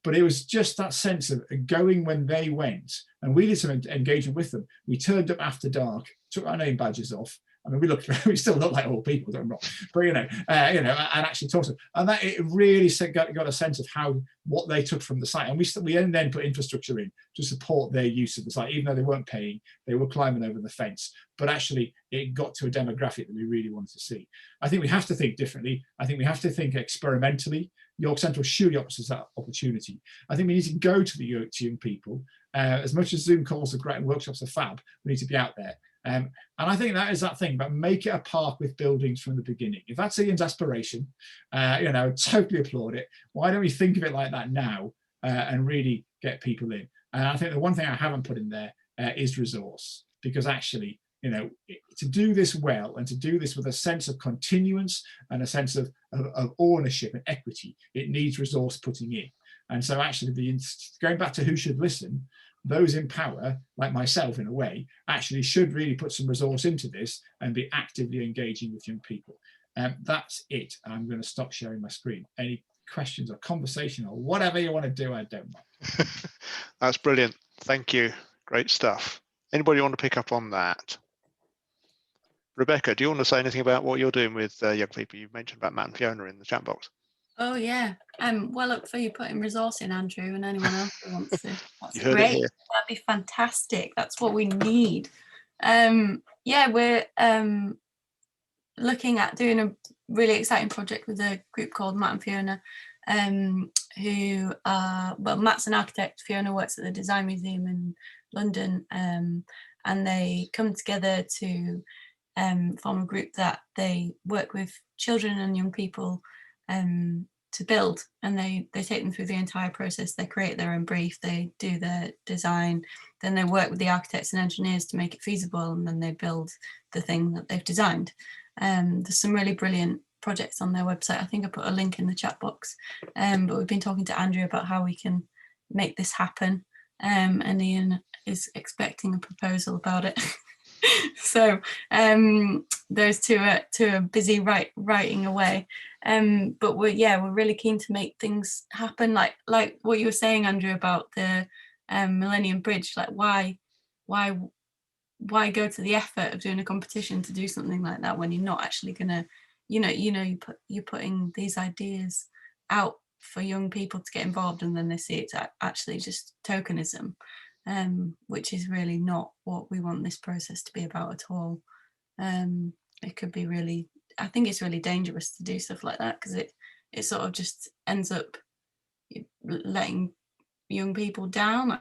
But it was just that sense of going when they went. And we did some engagement with them. We turned up after dark, took our name badges off. I mean, we still look like old people, don't we? But and actually talked to them. And that it really got a sense of what they took from the site. And we then put infrastructure in to support their use of the site, even though they weren't paying, they were climbing over the fence. But actually, it got to a demographic that we really wanted to see. I think we have to think differently. I think we have to think experimentally. York Central surely offers that opportunity. I think we need to go to the young people. As much as Zoom calls are great and workshops are fab, we need to be out there. And I think that is that thing, but make it a park with buildings from the beginning. If that's Ian's aspiration, totally applaud it. Why don't we think of it like that now and really get people in? And I think the one thing I haven't put in there is resource, because actually, to do this well and to do this with a sense of continuance and a sense of ownership and equity, it needs resource putting in. And so actually, going back to who should listen, those in power, like myself in a way, actually should really put some resource into this and be actively engaging with young people. That's it. I'm going to stop sharing my screen. Any questions or conversation or whatever you want to do, I don't mind. That's brilliant. Thank you. Great stuff. Anybody want to pick up on that? Rebecca, do you want to say anything about what you're doing with young people? You mentioned about Matt and Fiona in the chat box. Oh yeah, well up for you putting resource in, Andrew, and anyone else who wants to. That's You heard great. it here. That'd be fantastic. That's what we need. Yeah, we're looking at doing a really exciting project with a group called Matt and Fiona, who are, well, Matt's an architect, Fiona works at the Design Museum in London, and they come together to form a group that they work with children and young people to build, and they take them through the entire process. They create their own brief, they do the design, then they work with the architects and engineers to make it feasible, and then they build the thing that they've designed. There's some really brilliant projects on their website. I think I put a link in the chat box. But we've been talking to Andrew about how we can make this happen. And Ian is expecting a proposal about it. So those two are busy writing away. But we're really keen to make things happen. Like what you were saying, Andrew, about the Millennium Bridge. Like why go to the effort of doing a competition to do something like that when you're not actually gonna, you're putting these ideas out for young people to get involved, and then they see it's actually just tokenism, which is really not what we want this process to be about at all. It could be really, I think it's really dangerous to do stuff like that, because it sort of just ends up letting young people down.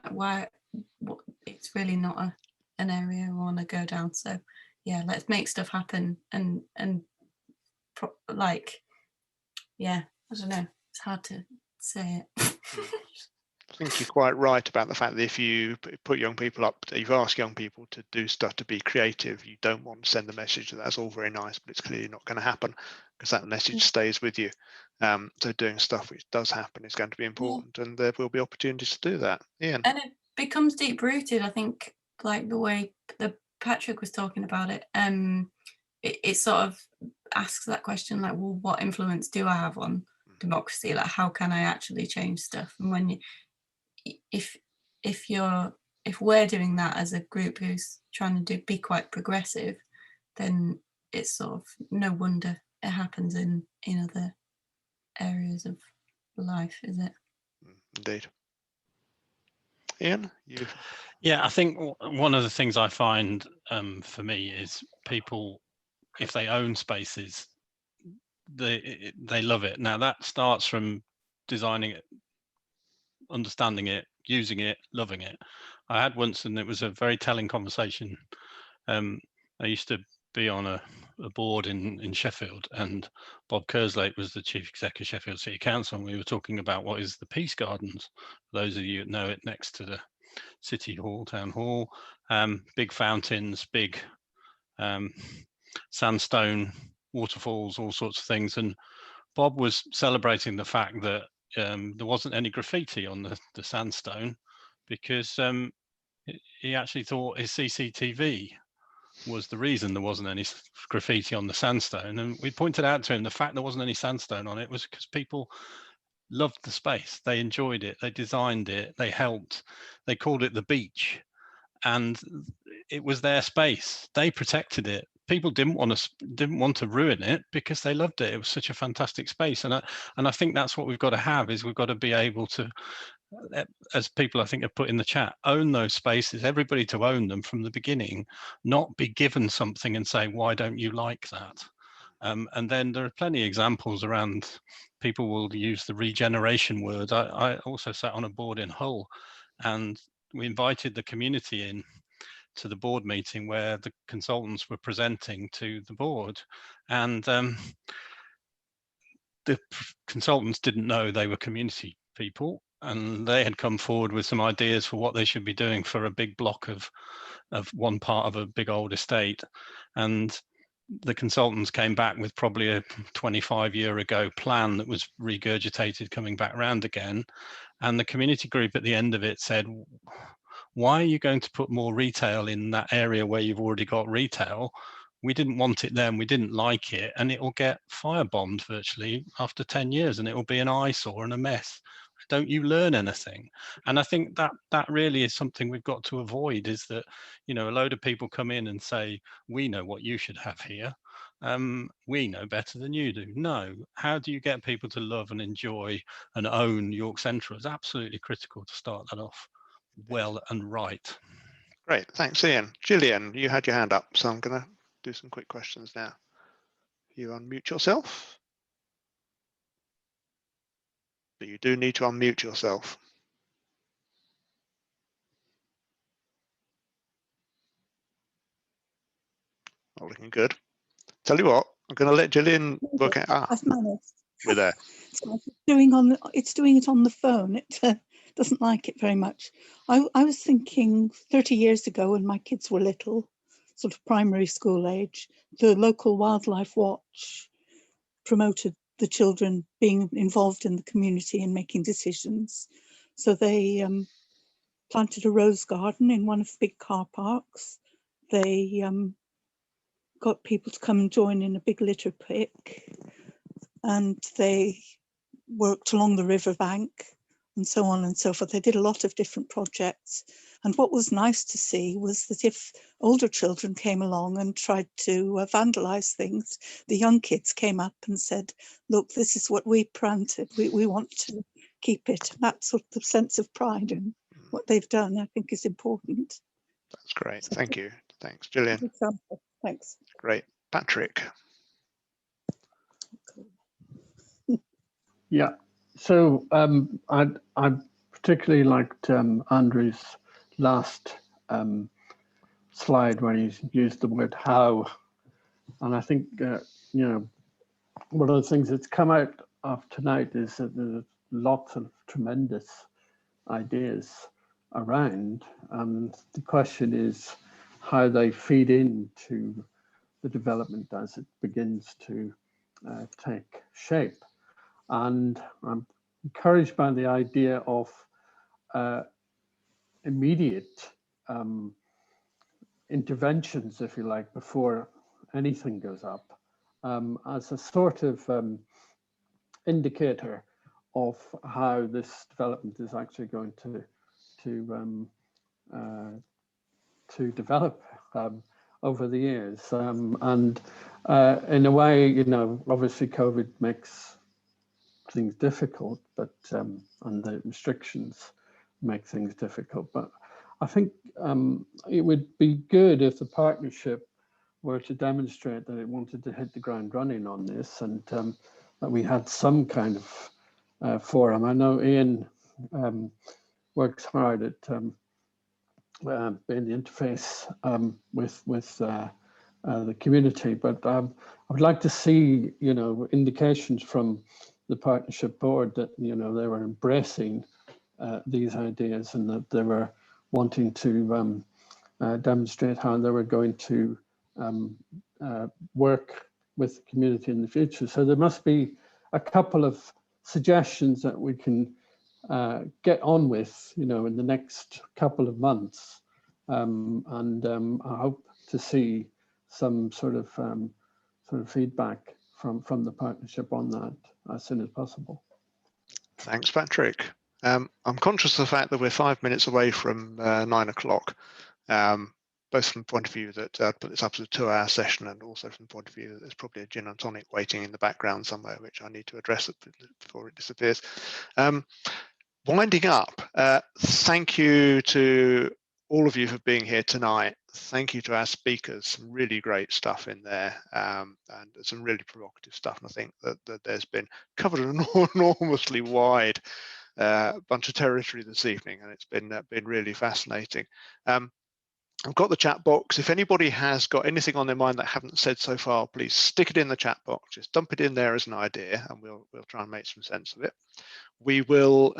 It's really not an area we want to go down. So yeah, let's make stuff happen and yeah, I don't know, it's hard to say it. I think you're quite right about the fact that if you put young people up, you've asked young people to do stuff, to be creative, you don't want to send the message that that's all very nice, but it's clearly not going to happen, because that message stays with you. So doing stuff which does happen is going to be important, and there will be opportunities to do that. Ian? And it becomes deep rooted, I think, like the way that Patrick was talking about it. It sort of asks that question, like, well, what influence do I have on democracy? Like, how can I actually change stuff? And when if we're doing that as a group who's trying to be quite progressive, then it's sort of no wonder it happens in other areas of life, is it? Indeed. Ian, you? Yeah, I think one of the things I find for me is people, if they own spaces, they love it. Now that starts from designing it, understanding it, using it, loving it. I had once, and it was a very telling conversation. I used to be on a board in Sheffield, and Bob Kerslake was the chief exec of Sheffield City Council, and we were talking about what is the Peace Gardens. For those of you that know it, next to the City Hall, Town Hall, big fountains, big sandstone waterfalls, all sorts of things. And Bob was celebrating the fact that there wasn't any graffiti on the sandstone, because he actually thought his CCTV was the reason there wasn't any graffiti on the sandstone. And we pointed out to him the fact there wasn't any sandstone on it was because people loved the space, they enjoyed it, they designed it, they helped, they called it the beach, and it was their space, they protected it. People didn't want to ruin it because they loved it. It was such a fantastic space, and I think that's what we've got to have, is we've got to be able to, as people I think have put in the chat, own those spaces, everybody to own them from the beginning, not be given something and say, why don't you like that? And then there are plenty of examples around, people will use the regeneration word. I also sat on a board in Hull, and we invited the community in to the board meeting where the consultants were presenting to the board, and the consultants didn't know they were community people, and they had come forward with some ideas for what they should be doing for a big block of one part of a big old estate. And the consultants came back with probably a 25-year ago plan that was regurgitated, coming back round again. And the community group at the end of it said, why are you going to put more retail in that area where you've already got retail? We didn't want it then, we didn't like it, and it will get firebombed virtually after 10 years, and it will be an eyesore and a mess. Don't you learn anything? And I think that really is something we've got to avoid, is that, a load of people come in and say, we know what you should have here. We know better than you do. No, how do you get people to love and enjoy and own York Central? It's absolutely critical to start that off well and right. Great, thanks, Ian. Gillian, you had your hand up, so I'm going to do some quick questions now. You unmute yourself. But you do need to unmute yourself. Not looking good. Tell you what, I'm going to let Gillian work it out. I've managed. We're there. So it's doing it on the phone. It doesn't like it very much. I was thinking 30 years ago, when my kids were little, sort of primary school age, the local wildlife watch promoted the children being involved in the community and making decisions. So they planted a rose garden in one of the big car parks. They got people to come and join in a big litter pick, and they worked along the riverbank and so on and so forth. They did a lot of different projects. And what was nice to see was that if older children came along and tried to vandalize things, the young kids came up and said, look, this is what we planted. We want to keep it. That sort of sense of pride in what they've done, I think, is important. That's great. Thank you. Thanks, Gillian. Example. Thanks. Great. Patrick. Yeah. So I particularly liked Andrew's last slide where he used the word how, and I think you know, one of the things that's come out of tonight is that there's lots of tremendous ideas around, and the question is how they feed into the development as it begins to take shape. And I'm encouraged by the idea of immediate interventions, if you like, before anything goes up, as a sort of indicator of how this development is actually going to develop over the years. And in a way, you know, obviously COVID makes things difficult, but and the restrictions make things difficult. But I think it would be good if the partnership were to demonstrate that it wanted to hit the ground running on this, and that we had some kind of forum. I know Ian works hard at being the interface with the community, but I would like to see, you know, indications from the partnership board that, you know, they were embracing these ideas and that they were wanting to demonstrate how they were going to work with the community in the future. So there must be a couple of suggestions that we can get on with, you know, in the next couple of months, and I hope to see some sort of feedback from the partnership on that as soon as possible. Thanks, Patrick. I'm conscious of the fact that we're 5 minutes away from 9 o'clock, both from the point of view that I'd put this up as a 2-hour session, and also from the point of view that there's probably a gin and tonic waiting in the background somewhere, which I need to address before it disappears. Winding up, thank you to all of you for being here tonight. Thank you to our speakers, some really great stuff in there, and some really provocative stuff. And I think that there's been covered an enormously wide bunch of territory this evening, and it's been really fascinating. I've got the chat box. If anybody has got anything on their mind that I haven't said so far, please stick it in the chat box. Just dump it in there as an idea, and we'll try and make some sense of it. We will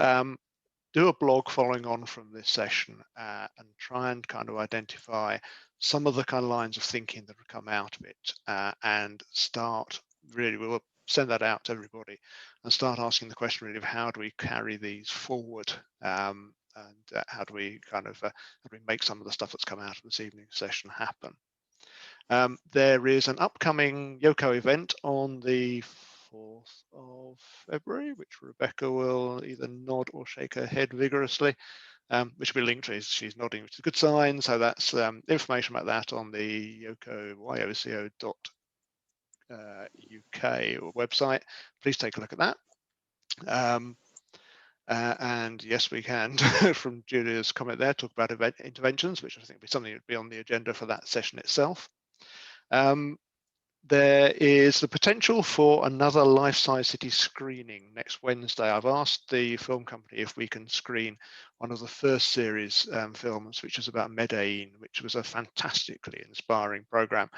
do a blog following on from this session and try and kind of identify some of the kind of lines of thinking that have come out of it, and start really, we'll send that out to everybody and start asking the question really of how do we carry these forward, and how do we kind of make some of the stuff that's come out of this evening's session happen. There is an upcoming YoCo event on the 4th of February, which Rebecca will either nod or shake her head vigorously, which will be linked to. She's nodding, which is a good sign. So that's information about that on the YoCo, YoCo.uk website. Please take a look at that. And yes, we can, from Julia's comment there, talk about event interventions, which I think would be something that would be on the agenda for that session itself. There is the potential for another life-size city screening next Wednesday. I've asked the film company if we can screen one of the first series films, which is about Medellin, which was a fantastically inspiring program.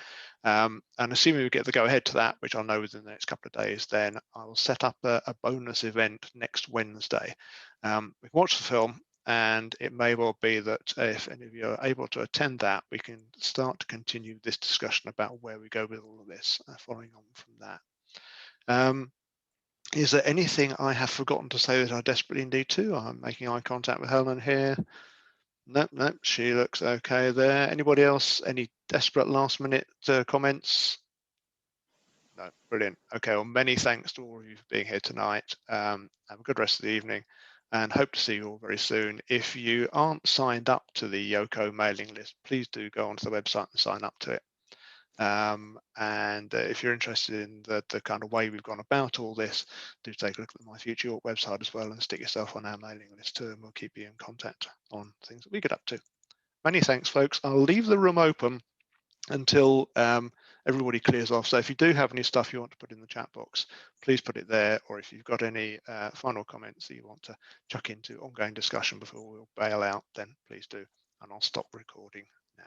And assuming we get the go-ahead to that, which I'll know within the next couple of days, then I will set up a bonus event next Wednesday. We can watch the film, and it may well be that if any of you are able to attend that, we can start to continue this discussion about where we go with all of this, following on from that. Is there anything I have forgotten to say that I desperately need to? I'm making eye contact with Helen here. Nope, nope, she looks okay there. Anybody else? Any desperate last minute comments? No, brilliant. Okay, well, many thanks to all of you for being here tonight. Have a good rest of the evening and hope to see you all very soon. If you aren't signed up to the YoCo mailing list, please do go onto the website and sign up to it. If you're interested in the kind of way we've gone about all this, do take a look at the My Future York website as well and stick yourself on our mailing list too, and we'll keep you in contact on things that we get up to. Many thanks, folks. I'll leave the room open until everybody clears off. So if you do have any stuff you want to put in the chat box, please put it there. Or if you've got any final comments that you want to chuck into ongoing discussion before we'll bail out, then please do. And I'll stop recording now.